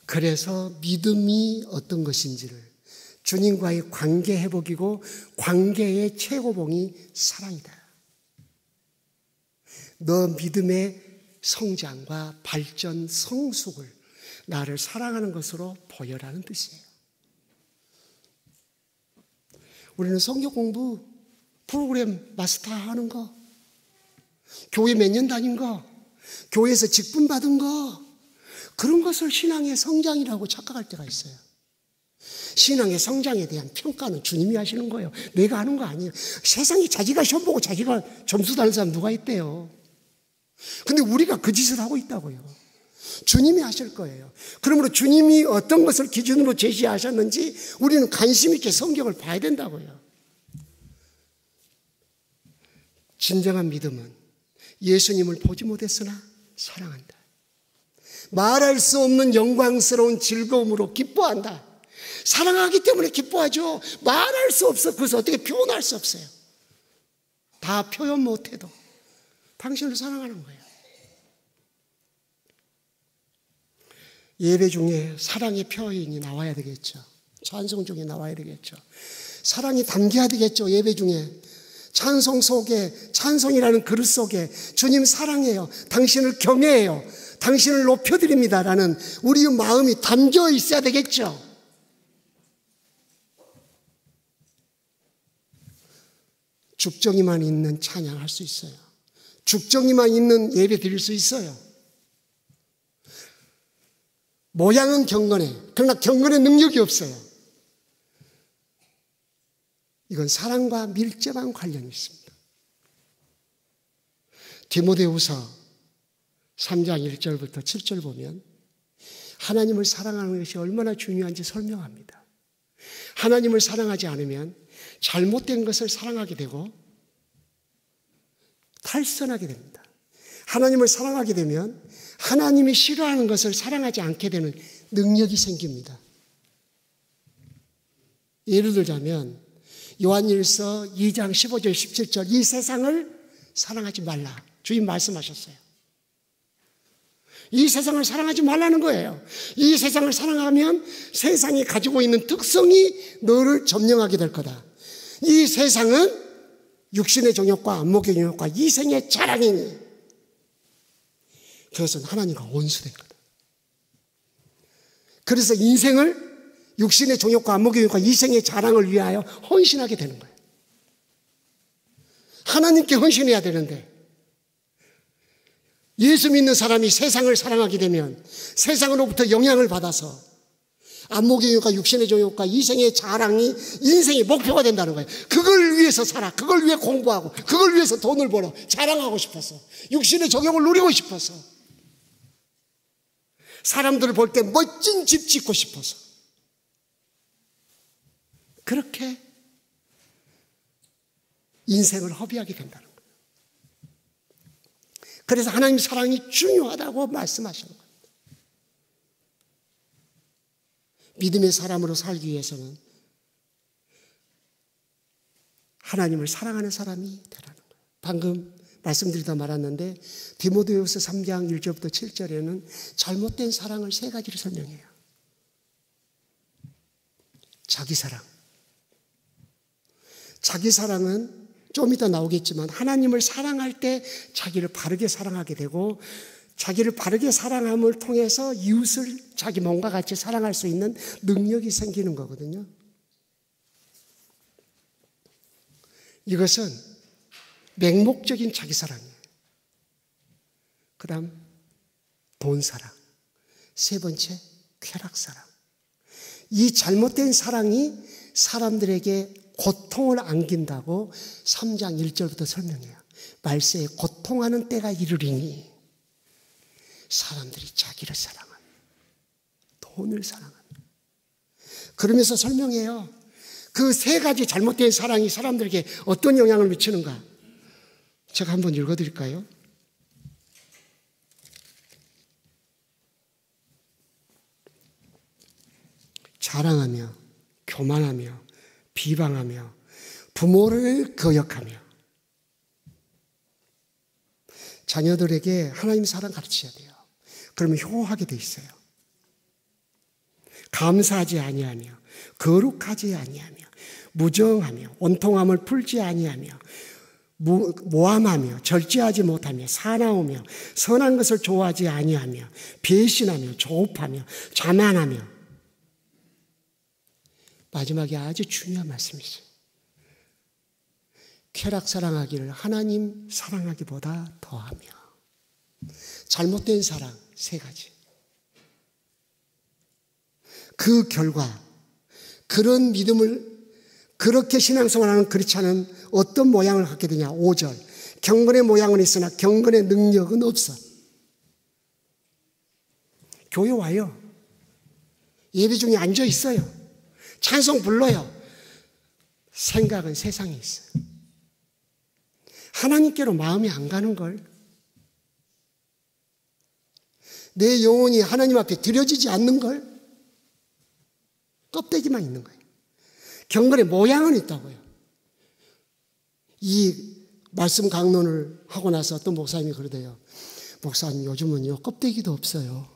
그래서 믿음이 어떤 것인지를, 주님과의 관계 회복이고 관계의 최고봉이 사랑이다. 너 믿음의 성장과 발전, 성숙을 나를 사랑하는 것으로 보여라는 뜻이에요. 우리는 성경 공부 프로그램 마스터하는 거, 교회 몇 년 다닌 거, 교회에서 직분 받은 거, 그런 것을 신앙의 성장이라고 착각할 때가 있어요. 신앙의 성장에 대한 평가는 주님이 하시는 거예요. 내가 하는 거 아니에요. 세상에 자기가 시험 보고 자기가 점수 다는 사람 누가 있대요. 근데 우리가 그 짓을 하고 있다고요. 주님이 하실 거예요. 그러므로 주님이 어떤 것을 기준으로 제시하셨는지 우리는 관심 있게 성경을 봐야 된다고요. 진정한 믿음은 예수님을 보지 못했으나 사랑한다. 말할 수 없는 영광스러운 즐거움으로 기뻐한다. 사랑하기 때문에 기뻐하죠. 말할 수 없어. 그래서 어떻게 표현할 수 없어요. 다 표현 못해도 당신을 사랑하는 거예요. 예배 중에 사랑의 표현이 나와야 되겠죠. 찬송 중에 나와야 되겠죠. 사랑이 담겨야 되겠죠. 예배 중에 찬송 속에, 찬송이라는 그릇 속에 주님 사랑해요, 당신을 경외해요, 당신을 높여드립니다라는 우리의 마음이 담겨 있어야 되겠죠. 죽정이만 있는 찬양할 수 있어요. 죽정이만 있는 예배 드릴 수 있어요. 모양은 경건해. 그러나 경건의 능력이 없어요. 이건 사랑과 밀접한 관련이 있습니다. 디모데후서 3장 1절부터 7절 보면 하나님을 사랑하는 것이 얼마나 중요한지 설명합니다. 하나님을 사랑하지 않으면 잘못된 것을 사랑하게 되고 탈선하게 됩니다. 하나님을 사랑하게 되면 하나님이 싫어하는 것을 사랑하지 않게 되는 능력이 생깁니다. 예를 들자면 요한일서 2장 15절 17절 이 세상을 사랑하지 말라. 주님 말씀하셨어요. 이 세상을 사랑하지 말라는 거예요. 이 세상을 사랑하면 세상이 가지고 있는 특성이 너를 점령하게 될 거다. 이 세상은 육신의 정욕과 안목의 정욕과 이생의 자랑이니 그것은 하나님과 원수된 거다. 그래서 인생을 육신의 정욕과 안목의 정욕과 이생의 자랑을 위하여 헌신하게 되는 거예요. 하나님께 헌신해야 되는데 예수 믿는 사람이 세상을 사랑하게 되면 세상으로부터 영향을 받아서 안목의 정욕과 육신의 정욕과 이생의 자랑이 인생의 목표가 된다는 거예요. 그걸 위해서 살아. 그걸 위해 공부하고 그걸 위해서 돈을 벌어. 자랑하고 싶어서 육신의 정욕을 누리고 싶어서 사람들을 볼 때 멋진 집 짓고 싶어서 그렇게 인생을 허비하게 된다는 거예요. 그래서 하나님 사랑이 중요하다고 말씀하시는 거예요. 믿음의 사람으로 살기 위해서는 하나님을 사랑하는 사람이 되라는 거예요. 방금 말씀드리다 말았는데 디모데후서 3장 1절부터 7절에는 잘못된 사랑을 세 가지로 설명해요. 자기 사랑. 자기 사랑은 좀 이따 나오겠지만 하나님을 사랑할 때 자기를 바르게 사랑하게 되고 자기를 바르게 사랑함을 통해서 이웃을 자기 몸과 같이 사랑할 수 있는 능력이 생기는 거거든요. 이것은 맹목적인 자기 사랑이에요. 그 다음 돈 사랑, 세 번째 쾌락 사랑. 이 잘못된 사랑이 사람들에게 고통을 안긴다고 3장 1절부터 설명해요. 말세에 고통하는 때가 이르리니 사람들이 자기를 사랑하며 돈을 사랑하며. 그러면서 설명해요. 그 세 가지 잘못된 사랑이 사람들에게 어떤 영향을 미치는가. 제가 한번 읽어드릴까요? 자랑하며, 교만하며, 비방하며, 부모를 거역하며. 자녀들에게 하나님 사랑 가르쳐야 돼요. 그러면 효하게 돼 있어요. 감사하지 아니하며, 거룩하지 아니하며, 무정하며, 원통함을 풀지 아니하며, 모함하며, 절제하지 못하며, 사나우며, 선한 것을 좋아하지 아니하며, 배신하며, 조업하며, 자만하며. 마지막에 아주 중요한 말씀이죠. 쾌락 사랑하기를 하나님 사랑하기보다 더하며. 잘못된 사랑 세 가지. 그 결과 그런 믿음을 그렇게 신앙생활하는 그렇지 않은 어떤 모양을 갖게 되냐. 5절. 경건의 모양은 있으나 경건의 능력은 없어. 교회 와요. 예배 중에 앉아 있어요. 찬송 불러요. 생각은 세상에 있어요. 하나님께로 마음이 안 가는 걸. 내 영혼이 하나님 앞에 드려지지 않는 걸. 껍데기만 있는 거예요. 경건의 모양은 있다고요. 이 말씀 강론을 하고 나서 어떤 목사님이 그러대요. 목사님 요즘은요 껍데기도 없어요.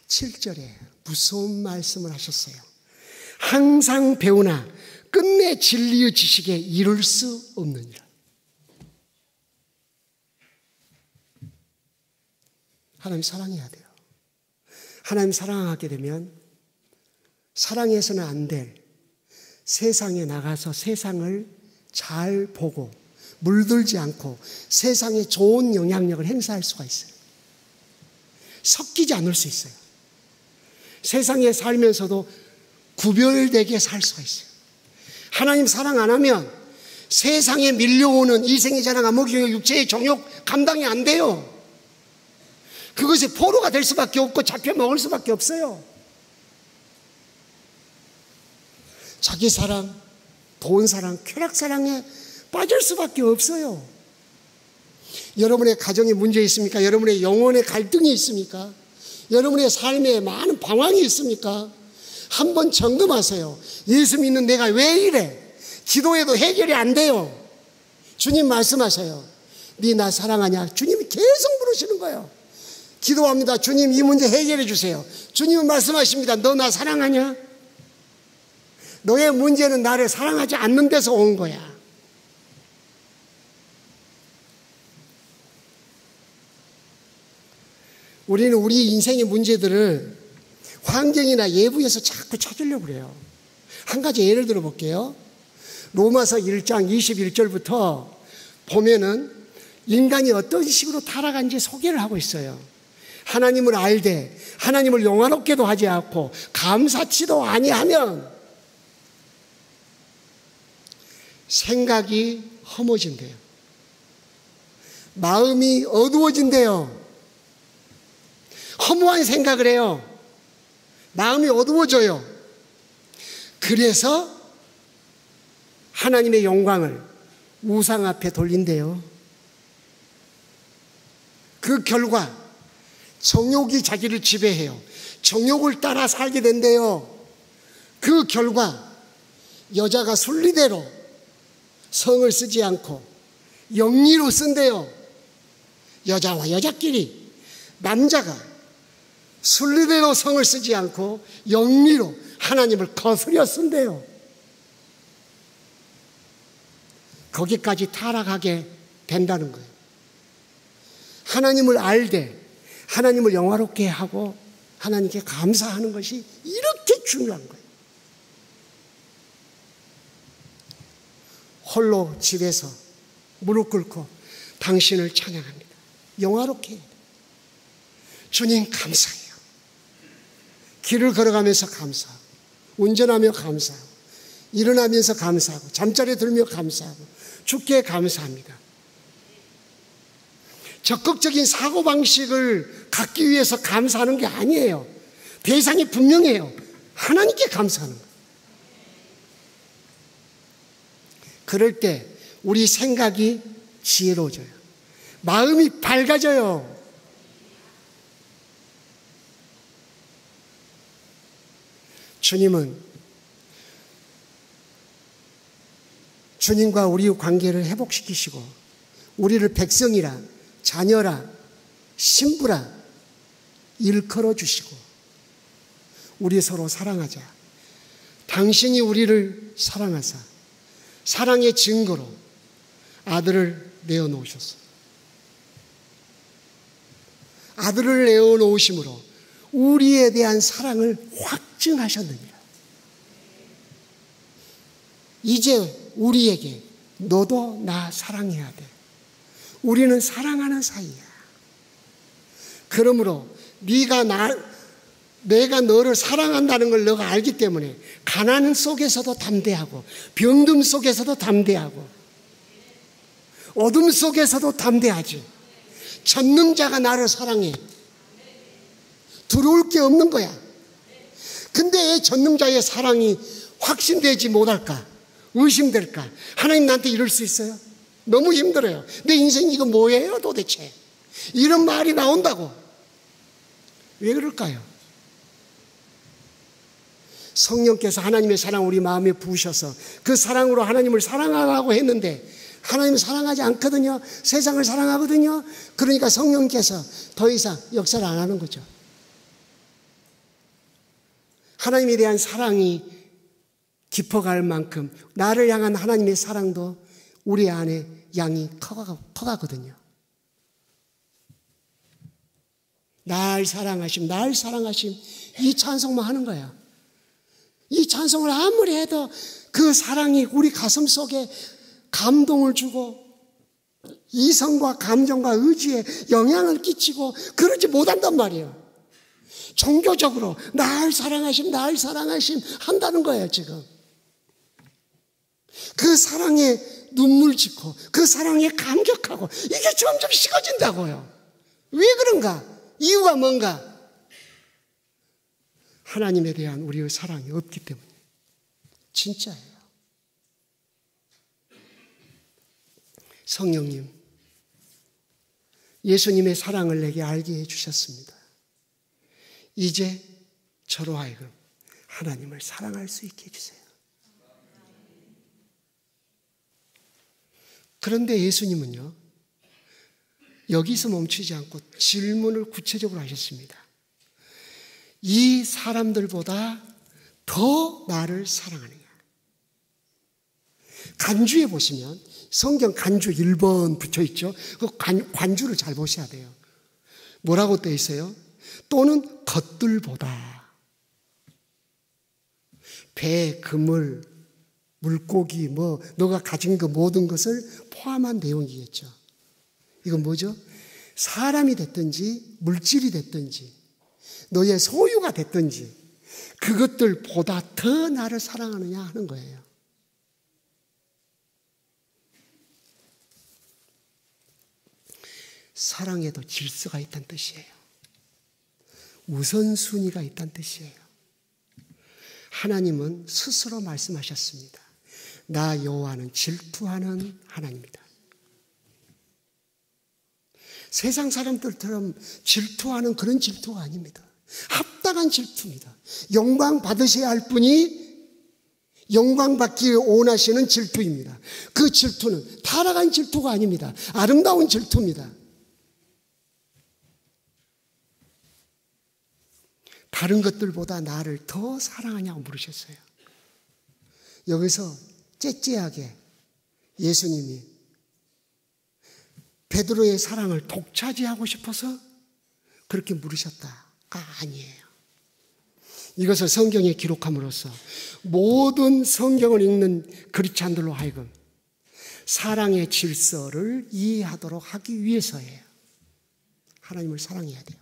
7절에 무서운 말씀을 하셨어요. 항상 배우나 끝내 진리의 지식에 이룰 수 없느니라. 하나님 사랑해야 돼요. 하나님 사랑하게 되면 사랑해서는 안 될 세상에 나가서 세상을 잘 보고 물들지 않고 세상에 좋은 영향력을 행사할 수가 있어요. 섞이지 않을 수 있어요. 세상에 살면서도 구별되게 살 수가 있어요. 하나님 사랑 안 하면 세상에 밀려오는 이생의 자랑, 암흑의 육체의 정욕 감당이 안 돼요. 그것이 포로가 될 수밖에 없고 잡혀 먹을 수밖에 없어요. 자기 사랑, 돈 사랑, 쾌락 사랑에 빠질 수밖에 없어요. 여러분의 가정에 문제 있습니까? 여러분의 영혼의 갈등이 있습니까? 여러분의 삶에 많은 방황이 있습니까? 한번 점검하세요. 예수 믿는 내가 왜 이래? 기도해도 해결이 안 돼요. 주님 말씀하세요. 네 나 사랑하냐? 주님이 계속 물으시는 거예요. 기도합니다. 주님 이 문제 해결해 주세요. 주님은 말씀하십니다. 너 나 사랑하냐? 너의 문제는 나를 사랑하지 않는 데서 온 거야. 우리는 우리 인생의 문제들을 환경이나 예부에서 자꾸 찾으려고 그래요. 한 가지 예를 들어 볼게요. 로마서 1장 21절부터 보면은 인간이 어떤 식으로 타락한지 소개를 하고 있어요. 하나님을 알되 하나님을 영화롭게도 하지 않고 감사치도 아니하면 생각이 험어진대요. 마음이 어두워진대요. 허무한 생각을 해요. 마음이 어두워져요. 그래서 하나님의 영광을 우상 앞에 돌린대요. 그 결과 정욕이 자기를 지배해요. 정욕을 따라 살게 된대요. 그 결과 여자가 순리대로 성을 쓰지 않고 영리로 쓴대요. 여자와 여자끼리, 남자가 순리대로 성을 쓰지 않고 영리로 하나님을 거스려 쓴대요. 거기까지 타락하게 된다는 거예요. 하나님을 알되 하나님을 영화롭게 하고 하나님께 감사하는 것이 이렇게 중요한 거예요. 홀로 집에서 무릎 꿇고 당신을 찬양합니다. 영화롭게 해야 돼요. 주님 감사해요. 길을 걸어가면서 감사하고 운전하며 감사하고 일어나면서 감사하고 잠자리에 들며 감사하고 주께 감사합니다. 적극적인 사고방식을 갖기 위해서 감사하는 게 아니에요. 대상이 분명해요. 하나님께 감사하는 거예요. 그럴 때 우리 생각이 지혜로워져요. 마음이 밝아져요. 주님과 우리의 관계를 회복시키시고 우리를 백성이라 자녀라 신부라 일컬어 주시고 우리 서로 사랑하자. 당신이 우리를 사랑하사 사랑의 증거로 아들을 내어놓으셨어요. 아들을 내어놓으심으로 우리에 대한 사랑을 확증하셨느니라. 이제 우리에게 너도 나 사랑해야 돼. 우리는 사랑하는 사이야. 그러므로 내가 너를 사랑한다는 걸 너가 알기 때문에 가난 속에서도 담대하고 병듦 속에서도 담대하고 어둠 속에서도 담대하지. 전능자가 나를 사랑해. 두려울 게 없는 거야. 근데 왜 전능자의 사랑이 확신되지 못할까? 의심될까? 하나님 나한테 이럴 수 있어요? 너무 힘들어요. 내 인생 이거 뭐예요 도대체? 이런 말이 나온다고. 왜 그럴까요? 성령께서 하나님의 사랑 우리 마음에 부으셔서 그 사랑으로 하나님을 사랑하라고 했는데 하나님을 사랑하지 않거든요. 세상을 사랑하거든요. 그러니까 성령께서 더 이상 역사를 안 하는 거죠. 하나님에 대한 사랑이 깊어갈 만큼 나를 향한 하나님의 사랑도 우리 안에 양이 커가거든요. 날 사랑하심, 날 사랑하심, 이 찬송만 하는 거야. 이 찬송을 아무리 해도 그 사랑이 우리 가슴 속에 감동을 주고 이성과 감정과 의지에 영향을 끼치고 그러지 못한단 말이에요. 종교적으로 날 사랑하심, 날 사랑하심 한다는 거예요 지금. 그 사랑에 눈물 짓고 그 사랑에 감격하고 이게 점점 식어진다고요. 왜 그런가? 이유가 뭔가? 하나님에 대한 우리의 사랑이 없기 때문에. 진짜예요. 성령님, 예수님의 사랑을 내게 알게 해주셨습니다. 이제 저로 하여금 하나님을 사랑할 수 있게 해주세요. 그런데 예수님은요, 여기서 멈추지 않고 질문을 구체적으로 하셨습니다. 이 사람들보다 더 나를 사랑하느냐? 간주에 보시면 성경 간주 1번 붙여 있죠. 그 관주를 잘 보셔야 돼요. 뭐라고 되어 있어요? 또는 것들보다 배, 그물, 물고기, 너가 가진 그 모든 것을 포함한 내용이겠죠. 이건 뭐죠? 사람이 됐든지 물질이 됐든지 너의 소유가 됐든지 그것들보다 더 나를 사랑하느냐 하는 거예요. 사랑에도 질서가 있다는 뜻이에요. 우선순위가 있다는 뜻이에요. 하나님은 스스로 말씀하셨습니다. 나 여호와는 질투하는 하나님이다. 세상 사람들처럼 질투하는 그런 질투가 아닙니다. 합당한 질투입니다. 영광 받으셔야 할 분이 영광 받기 원하시는 질투입니다. 그 질투는 타락한 질투가 아닙니다. 아름다운 질투입니다. 다른 것들보다 나를 더 사랑하냐고 물으셨어요. 여기서 째째하게 예수님이 베드로의 사랑을 독차지하고 싶어서 그렇게 물으셨다가 아니에요. 이것을 성경에 기록함으로써 모든 성경을 읽는 그리스도인들로 하여금 사랑의 질서를 이해하도록 하기 위해서예요. 하나님을 사랑해야 돼요.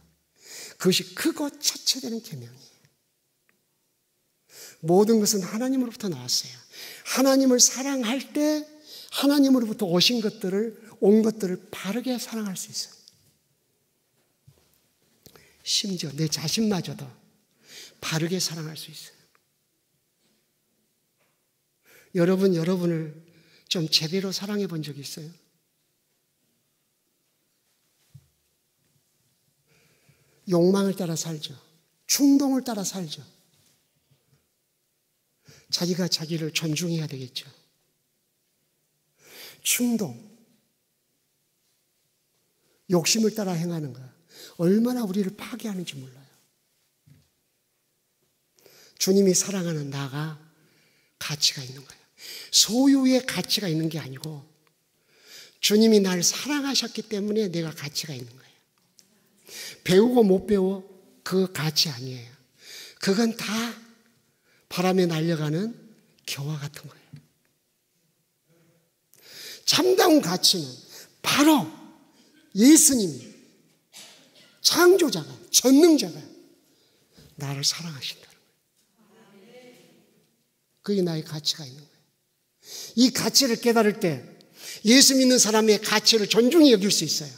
그것이 크고 차체되는 계명이에요. 모든 것은 하나님으로부터 나왔어요. 하나님을 사랑할 때 하나님으로부터 오신 것들을 온 것들을 바르게 사랑할 수 있어요. 심지어 내 자신마저도 바르게 사랑할 수 있어요. 여러분을 좀 제대로 사랑해 본 적이 있어요? 욕망을 따라 살죠. 충동을 따라 살죠. 자기가 자기를 존중해야 되겠죠. 충동, 욕심을 따라 행하는 것, 얼마나 우리를 파괴하는지 몰라요. 주님이 사랑하는 나가 가치가 있는 거예요. 소유의 가치가 있는 게 아니고 주님이 날 사랑하셨기 때문에 내가 가치가 있는 거예요. 배우고 못 배워 그 가치 아니에요. 그건 다 바람에 날려가는 겨와 같은 거예요. 참다운 가치는 바로 예수님이, 창조자가, 전능자가 나를 사랑하신다는 거예요. 그게 나의 가치가 있는 거예요. 이 가치를 깨달을 때 예수 믿는 사람의 가치를 존중히 여길 수 있어요.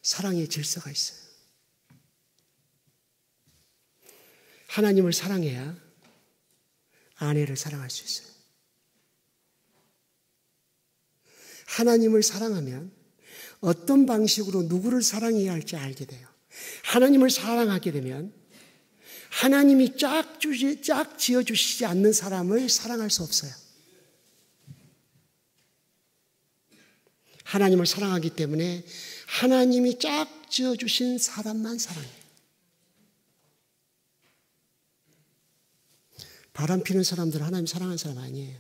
사랑의 질서가 있어요. 하나님을 사랑해야 아내를 사랑할 수 있어요. 하나님을 사랑하면 어떤 방식으로 누구를 사랑해야 할지 알게 돼요. 하나님을 사랑하게 되면 하나님이 짝 지어주시지 않는 사람을 사랑할 수 없어요. 하나님을 사랑하기 때문에 하나님이 짝 지어주신 사람만 사랑해요. 바람 피는 사람들은 하나님 사랑하는 사람 아니에요.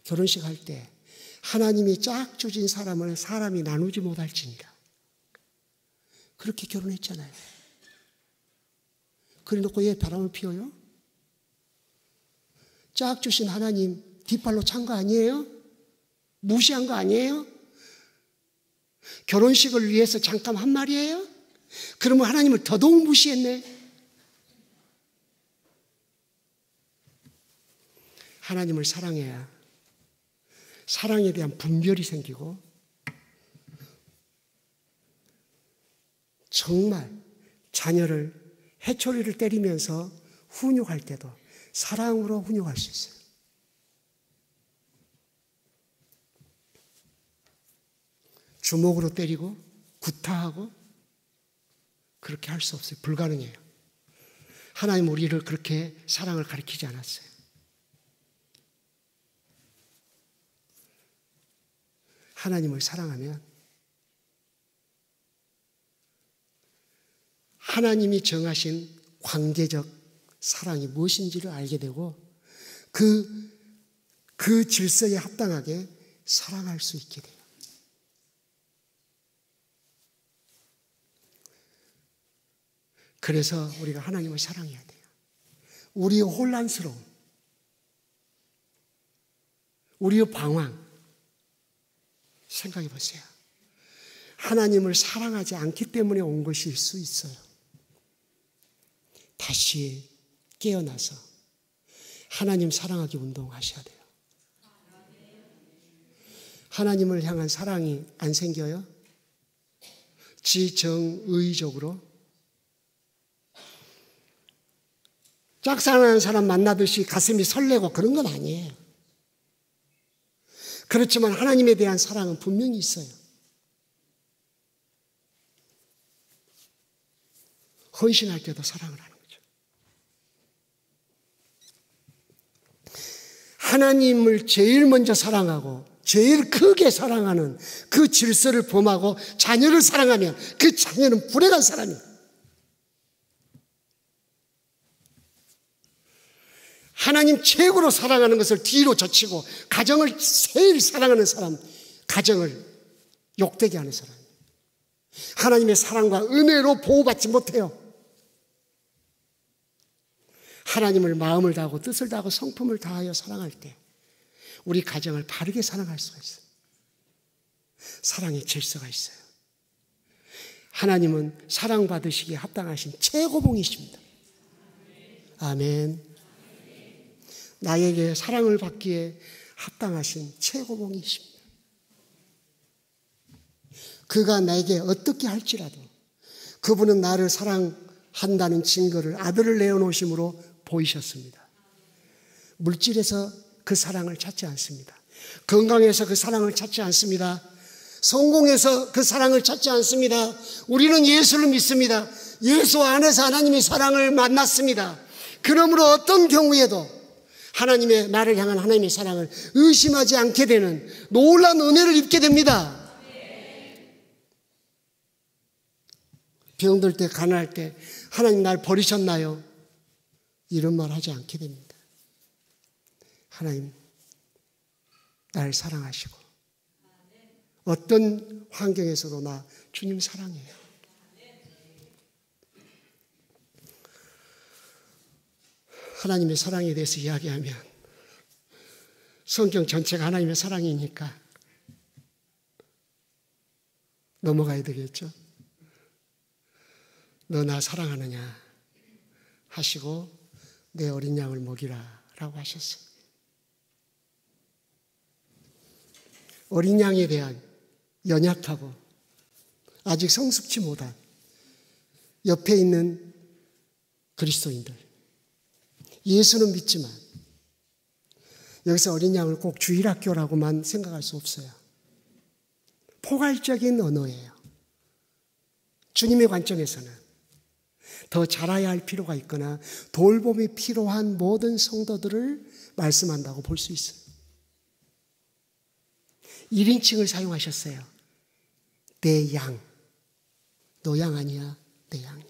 결혼식 할 때 하나님이 짝 주신 사람을 사람이 나누지 못할지니라. 그렇게 결혼했잖아요. 그래 놓고 왜 바람을 피워요? 짝 주신 하나님 뒷발로 찬 거 아니에요? 무시한 거 아니에요? 결혼식을 위해서 잠깐 한 말이에요? 그러면 하나님을 더더욱 무시했네. 하나님을 사랑해야 사랑에 대한 분별이 생기고 정말 자녀를 해초리를 때리면서 훈육할 때도 사랑으로 훈육할 수 있어요. 주먹으로 때리고 구타하고 그렇게 할 수 없어요. 불가능해요. 하나님 우리를 그렇게 사랑을 가르치지 않았어요. 하나님을 사랑하면 하나님이 정하신 관계적 사랑이 무엇인지를 알게 되고 그 질서에 합당하게 사랑할 수 있게 돼요. 그래서 우리가 하나님을 사랑해야 돼요. 우리의 혼란스러움, 우리의 방황, 생각해 보세요. 하나님을 사랑하지 않기 때문에 온 것일 수 있어요. 다시 깨어나서 하나님 사랑하기 운동하셔야 돼요. 하나님을 향한 사랑이 안 생겨요? 지정의적으로? 짝사랑하는 사람 만나듯이 가슴이 설레고 그런 건 아니에요. 그렇지만 하나님에 대한 사랑은 분명히 있어요. 헌신할 때도 사랑을 하는 거죠. 하나님을 제일 먼저 사랑하고 제일 크게 사랑하는 그 질서를 범하고 자녀를 사랑하면 그 자녀는 불행한 사람이에요. 하나님 최고로 사랑하는 것을 뒤로 젖히고 가정을 제일 사랑하는 사람, 가정을 욕되게 하는 사람. 하나님의 사랑과 은혜로 보호받지 못해요. 하나님을 마음을 다하고 뜻을 다하고 성품을 다하여 사랑할 때 우리 가정을 바르게 사랑할 수가 있어요. 사랑의 질서가 있어요. 하나님은 사랑받으시기에 합당하신 최고봉이십니다. 아멘. 나에게 사랑을 받기에 합당하신 최고봉이십니다. 그가 나에게 어떻게 할지라도 그분은 나를 사랑한다는 증거를 아들을 내어놓으심으로 보이셨습니다. 물질에서 그 사랑을 찾지 않습니다. 건강에서 그 사랑을 찾지 않습니다. 성공에서 그 사랑을 찾지 않습니다. 우리는 예수를 믿습니다. 예수 안에서 하나님의 사랑을 만났습니다. 그러므로 어떤 경우에도 하나님의 나를 향한 하나님의 사랑을 의심하지 않게 되는 놀라운 은혜를 입게 됩니다. 병들 때, 가난할 때 하나님 날 버리셨나요? 이런 말 하지 않게 됩니다. 하나님 날 사랑하시고 어떤 환경에서도 나 주님 사랑해요. 하나님의 사랑에 대해서 이야기하면 성경 전체가 하나님의 사랑이니까 넘어가야 되겠죠. 너 나 사랑하느냐 하시고 내 어린 양을 먹이라 라고 하셨어요. 어린 양에 대한 연약하고 아직 성숙치 못한 옆에 있는 그리스도인들, 예수는 믿지만 여기서 어린 양을 꼭 주일학교라고만 생각할 수 없어요. 포괄적인 언어예요. 주님의 관점에서는 더 자라야 할 필요가 있거나 돌봄이 필요한 모든 성도들을 말씀한다고 볼 수 있어요. 1인칭을 사용하셨어요. 내 양. 너 양 아니야. 내 양이야.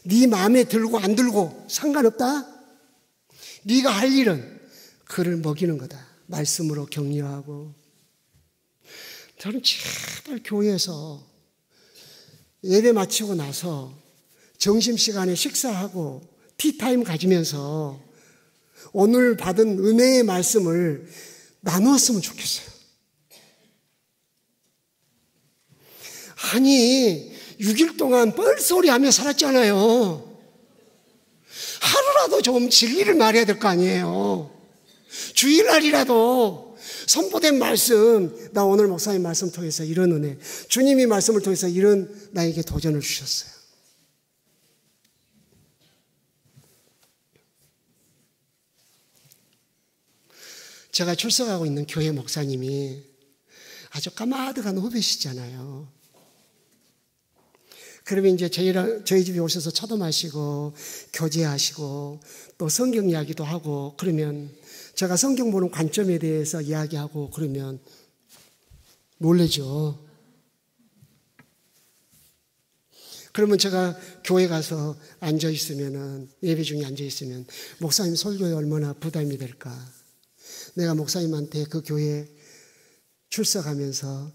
네 마음에 들고 안 들고 상관없다. 네가 할 일은 그를 먹이는 거다. 말씀으로 격려하고. 저는 제발 교회에서 예배 마치고 나서 점심시간에 식사하고 티타임 가지면서 오늘 받은 은혜의 말씀을 나누었으면 좋겠어요. 아니 6일 동안 뻘소리 하며 살았잖아요. 하루라도 좀 진리를 말해야 될 거 아니에요. 주일날이라도 선포된 말씀, 나 오늘 목사님 말씀 통해서 이런 은혜, 주님이 말씀을 통해서 이런 나에게 도전을 주셨어요. 제가 출석하고 있는 교회 목사님이 아주 까마득한 후배시잖아요. 그러면 이제 저희 집에 오셔서 차도 마시고 교제하시고 또 성경 이야기도 하고 그러면 제가 성경 보는 관점에 대해서 이야기하고 그러면 놀라죠. 그러면 제가 교회 가서 앉아있으면은 예배 중에 앉아있으면 목사님 설교에 얼마나 부담이 될까. 내가 목사님한테 그 교회에 출석하면서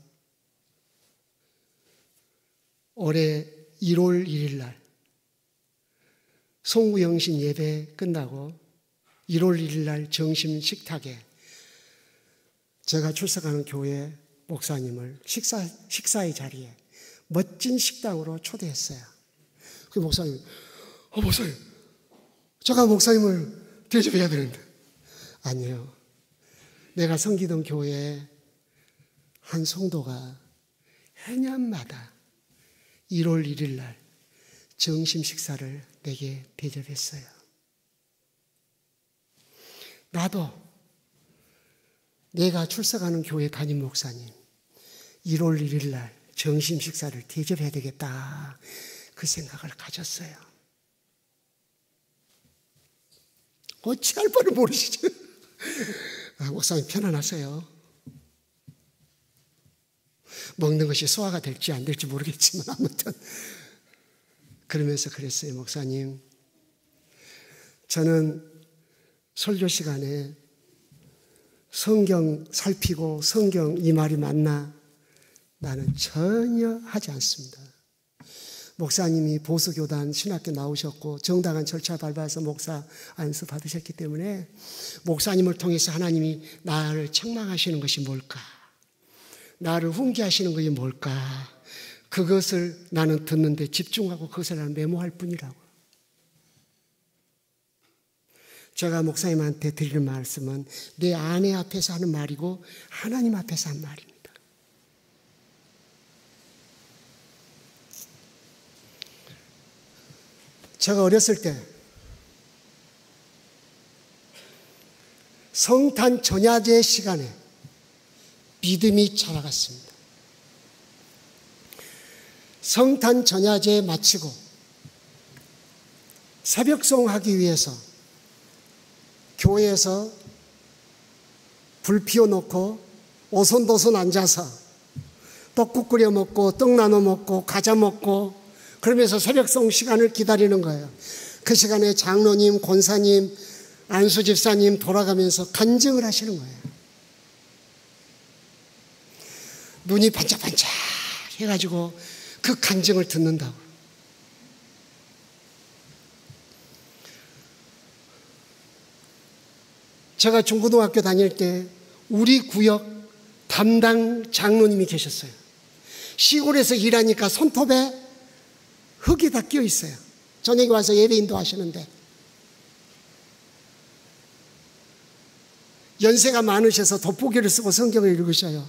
올해 1월 1일 날 송구영신 예배 끝나고 1월 1일 날 정심 식탁에 제가 출석하는 교회 목사님을 식사의 자리에 멋진 식당으로 초대했어요. 그 목사님, 목사님, 제가 목사님을 대접해야 되는데. 아니에요. 내가 섬기던 교회에 한 성도가 해년마다 1월 1일 날 정심 식사를 내게 대접했어요. 나도 내가 출석하는 교회 담임 목사님 1월 1일 날 정심 식사를 대접해야 되겠다. 그 생각을 가졌어요. 어찌할 바를 모르시죠? 목사님 편안하세요. 먹는 것이 소화가 될지 안 될지 모르겠지만 아무튼 그러면서 그랬어요. 목사님, 저는 설교 시간에 성경 살피고 성경 이 말이 맞나? 나는 전혀 하지 않습니다. 목사님이 보수교단 신학교 나오셨고 정당한 절차 밟아서 목사 안수 받으셨기 때문에 목사님을 통해서 하나님이 나를 책망하시는 것이 뭘까? 나를 훈계하시는 것이 뭘까? 그것을 나는 듣는데 집중하고 그것을 나는 메모할 뿐이라고. 제가 목사님한테 드리는 말씀은 내 아내 앞에서 하는 말이고 하나님 앞에서 한 말입니다. 제가 어렸을 때 성탄 전야제 시간에 믿음이 자라갔습니다. 성탄 전야제 마치고 새벽송 하기 위해서 교회에서 불 피워놓고 오손도손 앉아서 떡국 끓여 먹고 떡 나눠 먹고 과자 먹고 그러면서 새벽송 시간을 기다리는 거예요. 그 시간에 장로님, 권사님, 안수 집사님 돌아가면서 간증을 하시는 거예요. 눈이 반짝반짝 해가지고 그 간증을 듣는다고. 제가 중고등학교 다닐 때 우리 구역 담당 장로님이 계셨어요. 시골에서 일하니까 손톱에 흙이 다 끼어 있어요. 저녁에 와서 예배 인도하시는데 연세가 많으셔서 돋보기를 쓰고 성경을 읽으셔요.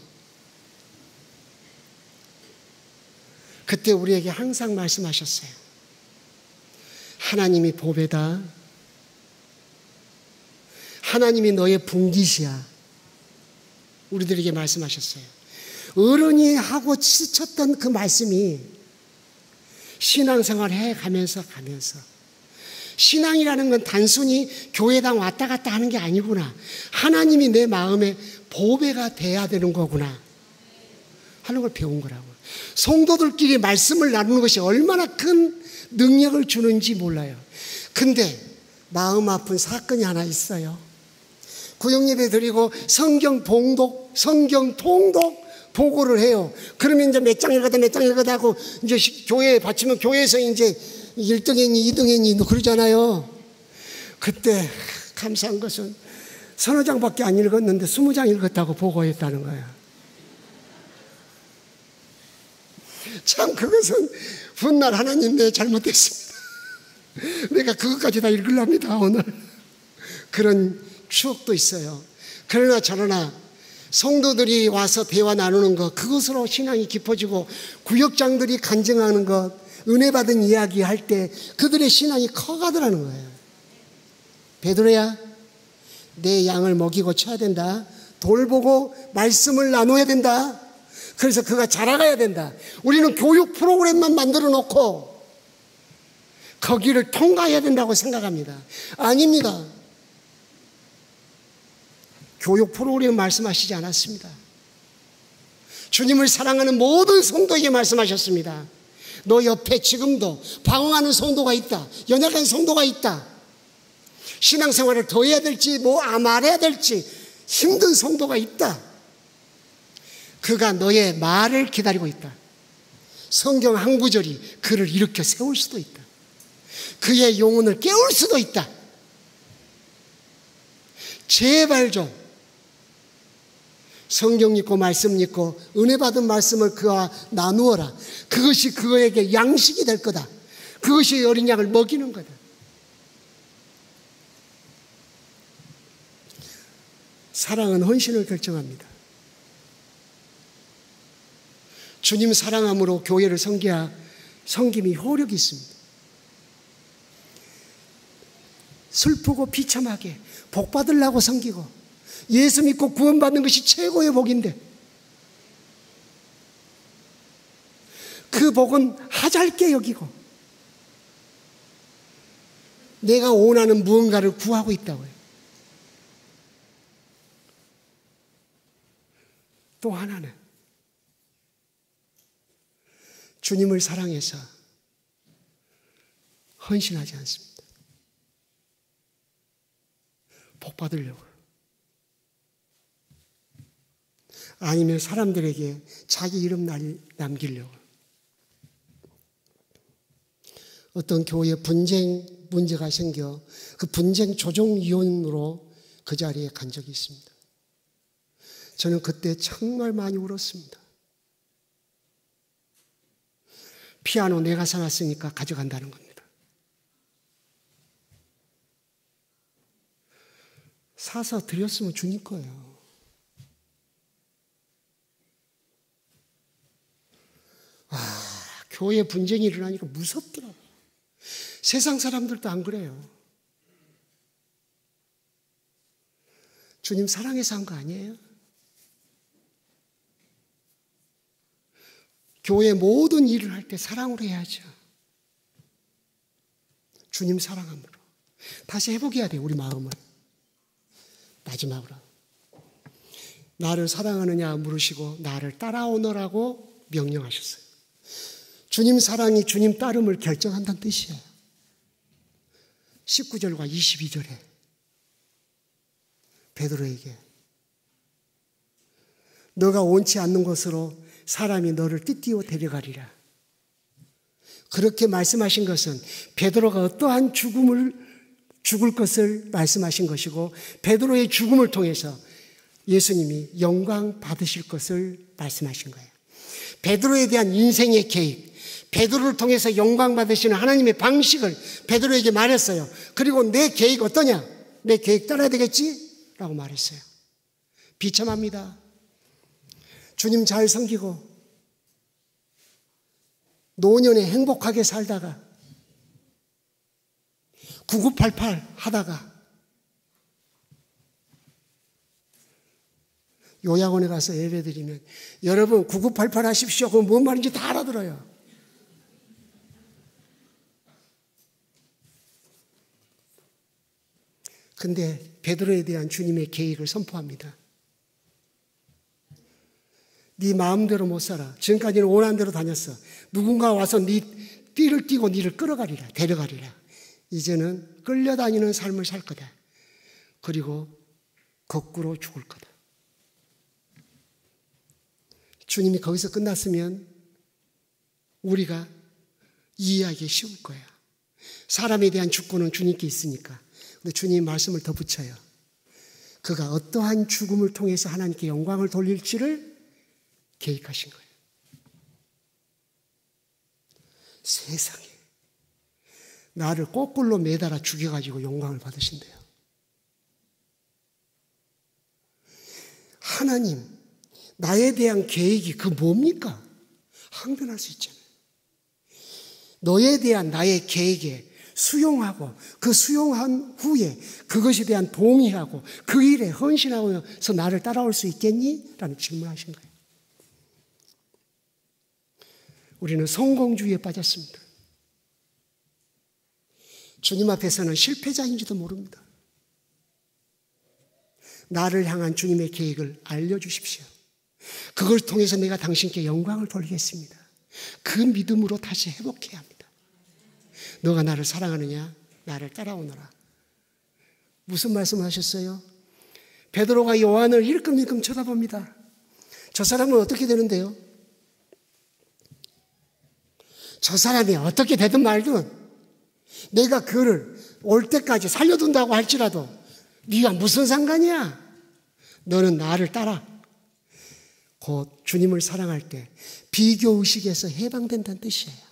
그때 우리에게 항상 말씀하셨어요. 하나님이 보배다. 하나님이 너의 분깃이야. 우리들에게 말씀하셨어요. 어른이 하고 지쳤던 그 말씀이 신앙생활 해가면서 신앙이라는 건 단순히 교회당 왔다 갔다 하는 게 아니구나. 하나님이 내 마음에 보배가 돼야 되는 거구나 하는 걸 배운 거라고. 성도들끼리 말씀을 나누는 것이 얼마나 큰 능력을 주는지 몰라요. 근데 마음 아픈 사건이 하나 있어요. 구역예배 드리고 성경 봉독, 성경 통독 보고를 해요. 그러면 이제 몇 장 읽었다 하고 이제 교회에 바치면 교회에서 이제 1등했니, 2등했니, 그러잖아요. 그때 감사한 것은 서너 장밖에 안 읽었는데 20장 읽었다고 보고했다는 거예요. 참 그것은 훗날 하나님 내 잘못됐습니다. 내가 그것까지 다 읽으랍니다 오늘. 그런 추억도 있어요. 그러나 저러나 성도들이 와서 대화 나누는 것, 그것으로 신앙이 깊어지고 구역장들이 간증하는 것, 은혜 받은 이야기 할 때 그들의 신앙이 커가더라는 거예요. 베드로야, 내 양을 먹이고 쳐야 된다. 돌보고 말씀을 나눠야 된다. 그래서 그가 자라가야 된다. 우리는 교육 프로그램만 만들어 놓고 거기를 통과해야 된다고 생각합니다. 아닙니다. 교육 프로그램 말씀하시지 않았습니다. 주님을 사랑하는 모든 성도에게 말씀하셨습니다. 너 옆에 지금도 방황하는 성도가 있다. 연약한 성도가 있다. 신앙생활을 더 해야 될지 말해야 될지 힘든 성도가 있다. 그가 너의 말을 기다리고 있다. 성경 한 구절이 그를 일으켜 세울 수도 있다. 그의 영혼을 깨울 수도 있다. 제발 좀 성경 읽고 말씀 읽고 은혜 받은 말씀을 그와 나누어라. 그것이 그에게 양식이 될 거다. 그것이 어린 양을 먹이는 거다. 사랑은 헌신을 결정합니다. 주님 사랑함으로 교회를 섬겨야 섬김이 효력이 있습니다. 슬프고 비참하게 복 받으려고 섬기고 예수 믿고 구원받는 것이 최고의 복인데 그 복은 하잘게 여기고 내가 원하는 무언가를 구하고 있다고요. 또 하나는 주님을 사랑해서 헌신하지 않습니다. 복 받으려고. 아니면 사람들에게 자기 이름 남기려고. 어떤 교회에 분쟁 문제가 생겨 그 분쟁 조정위원으로 그 자리에 간 적이 있습니다. 저는 그때 정말 많이 울었습니다. 피아노 내가 사놨으니까 가져간다는 겁니다. 사서 드렸으면 주님 거예요. 교회에 분쟁이 일어나니까 무섭더라고요. 세상 사람들도 안 그래요. 주님 사랑해서 한 거 아니에요? 교회 모든 일을 할 때 사랑으로 해야죠. 주님 사랑함으로. 다시 회복해야 돼요, 우리 마음을. 마지막으로. 나를 사랑하느냐 물으시고 나를 따라오너라고 명령하셨어요. 주님 사랑이 주님 따름을 결정한다는 뜻이에요. 19절과 22절에 베드로에게 너가 원치 않는 곳으로 사람이 너를 띠띠어 데려가리라. 그렇게 말씀하신 것은 베드로가 어떠한 죽을 것을 말씀하신 것이고 베드로의 죽음을 통해서 예수님이 영광 받으실 것을 말씀하신 거예요. 베드로에 대한 인생의 계획, 베드로를 통해서 영광 받으시는 하나님의 방식을 베드로에게 말했어요. 그리고 내 계획 어떠냐? 내 계획 따라야 되겠지? 라고 말했어요. 비참합니다. 주님 잘 섬기고 노년에 행복하게 살다가 9988 하다가 요양원에 가서 예배드리면 여러분 9988 하십시오. 그건 뭔 말인지 다 알아들어요. 근데 베드로에 대한 주님의 계획을 선포합니다. 네 마음대로 못 살아. 지금까지는 원하는 대로 다녔어. 누군가 와서 네 띠를 띠고 네를 끌어가리라. 데려가리라. 이제는 끌려다니는 삶을 살 거다. 그리고 거꾸로 죽을 거다. 주님이 거기서 끝났으면 우리가 이해하기 쉬울 거야. 사람에 대한 주권은 주님께 있으니까. 근데 주님이 말씀을 더 붙여요. 그가 어떠한 죽음을 통해서 하나님께 영광을 돌릴지를 계획하신 거예요. 세상에 나를 거꾸로 매달아 죽여가지고 영광을 받으신대요. 하나님, 나에 대한 계획이 그 뭡니까? 항변할 수 있잖아요. 너에 대한 나의 계획에 수용하고 그 수용한 후에 그것에 대한 동의하고 그 일에 헌신하고서 나를 따라올 수 있겠니? 라는 질문을 하신 거예요. 우리는 성공주의에 빠졌습니다. 주님 앞에서는 실패자인지도 모릅니다. 나를 향한 주님의 계획을 알려주십시오. 그걸 통해서 내가 당신께 영광을 돌리겠습니다. 그 믿음으로 다시 회복해야 합니다. 너가 나를 사랑하느냐? 나를 따라오너라. 무슨 말씀을 하셨어요? 베드로가 요한을 일끔일끔 쳐다봅니다. 저 사람은 어떻게 되는데요? 저 사람이 어떻게 되든 말든 내가 그를 올 때까지 살려둔다고 할지라도 네가 무슨 상관이야? 너는 나를 따라. 곧 주님을 사랑할 때 비교의식에서 해방된다는 뜻이에요.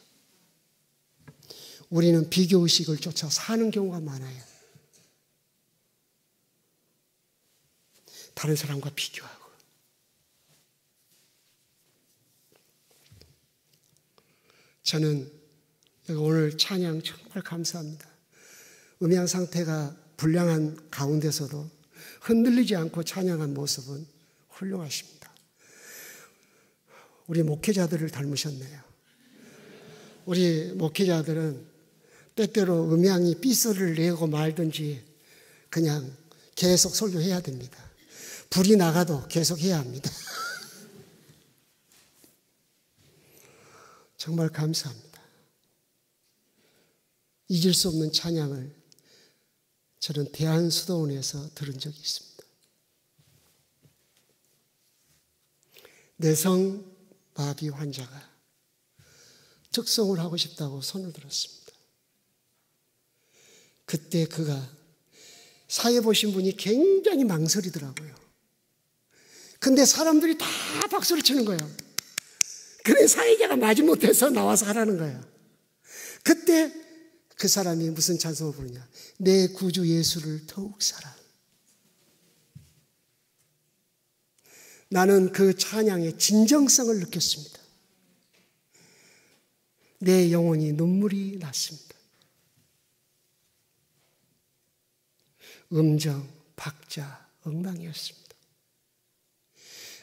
우리는 비교의식을 쫓아 사는 경우가 많아요. 다른 사람과 비교하고. 저는 오늘 찬양 정말 감사합니다. 음향 상태가 불량한 가운데서도 흔들리지 않고 찬양한 모습은 훌륭하십니다. 우리 목회자들을 닮으셨네요. 우리 목회자들은 때때로 음향이 삐소리를 내고 말든지 그냥 계속 설교해야 됩니다. 불이 나가도 계속 해야 합니다. 정말 감사합니다. 잊을 수 없는 찬양을 저는 대한수도원에서 들은 적이 있습니다. 뇌성마비 환자가 특송을 하고 싶다고 손을 들었습니다. 그때 그가 사회 보신 분이 굉장히 망설이더라고요. 근데 사람들이 다 박수를 치는 거예요. 그래 사회자가 마지못해서 나와서 하라는 거예요. 그때 그 사람이 무슨 찬송을 부르냐? 내 구주 예수를 더욱 사랑. 나는 그 찬양의 진정성을 느꼈습니다. 내 영혼이 눈물이 났습니다. 음정, 박자, 엉망이었습니다.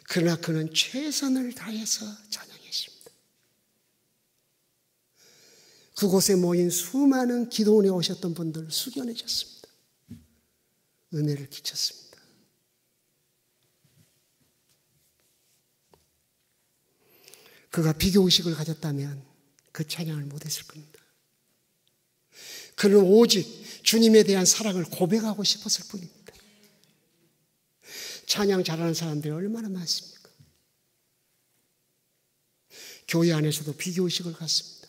그러나 그는 최선을 다해서 찬양했습니다. 그곳에 모인 수많은 기도원에 오셨던 분들 숙연해졌습니다. 은혜를 끼쳤습니다. 그가 비교의식을 가졌다면 그 찬양을 못했을 겁니다. 그는 오직 주님에 대한 사랑을 고백하고 싶었을 뿐입니다. 찬양 잘하는 사람들이 얼마나 많습니까? 교회 안에서도 비교의식을 갖습니다.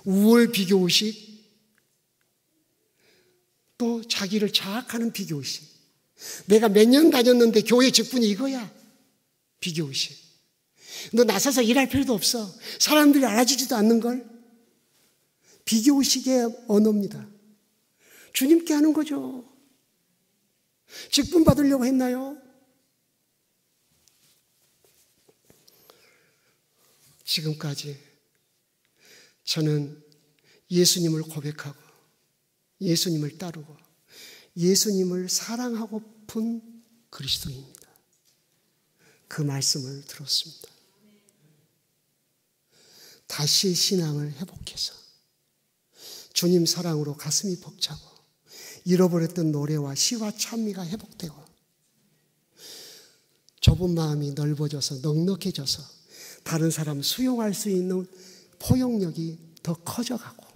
우월 비교의식, 또 자기를 자학하는 비교의식. 내가 몇 년 다녔는데 교회 직분이 이거야. 비교의식. 너 나서서 일할 필요도 없어. 사람들이 알아주지도 않는 걸. 비교의식의 언어입니다. 주님께 하는 거죠. 직분 받으려고 했나요? 지금까지 저는 예수님을 고백하고 예수님을 따르고 예수님을 사랑하고픈 그리스도인입니다. 그 말씀을 들었습니다. 다시 신앙을 회복해서 주님 사랑으로 가슴이 벅차고 잃어버렸던 노래와 시와 찬미가 회복되고 좁은 마음이 넓어져서 넉넉해져서 다른 사람 수용할 수 있는 포용력이 더 커져가고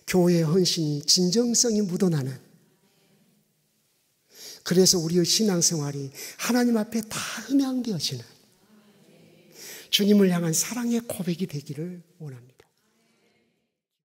교회의 헌신이 진정성이 묻어나는, 그래서 우리의 신앙생활이 하나님 앞에 다 음양되어지는 주님을 향한 사랑의 고백이 되기를 원합니다.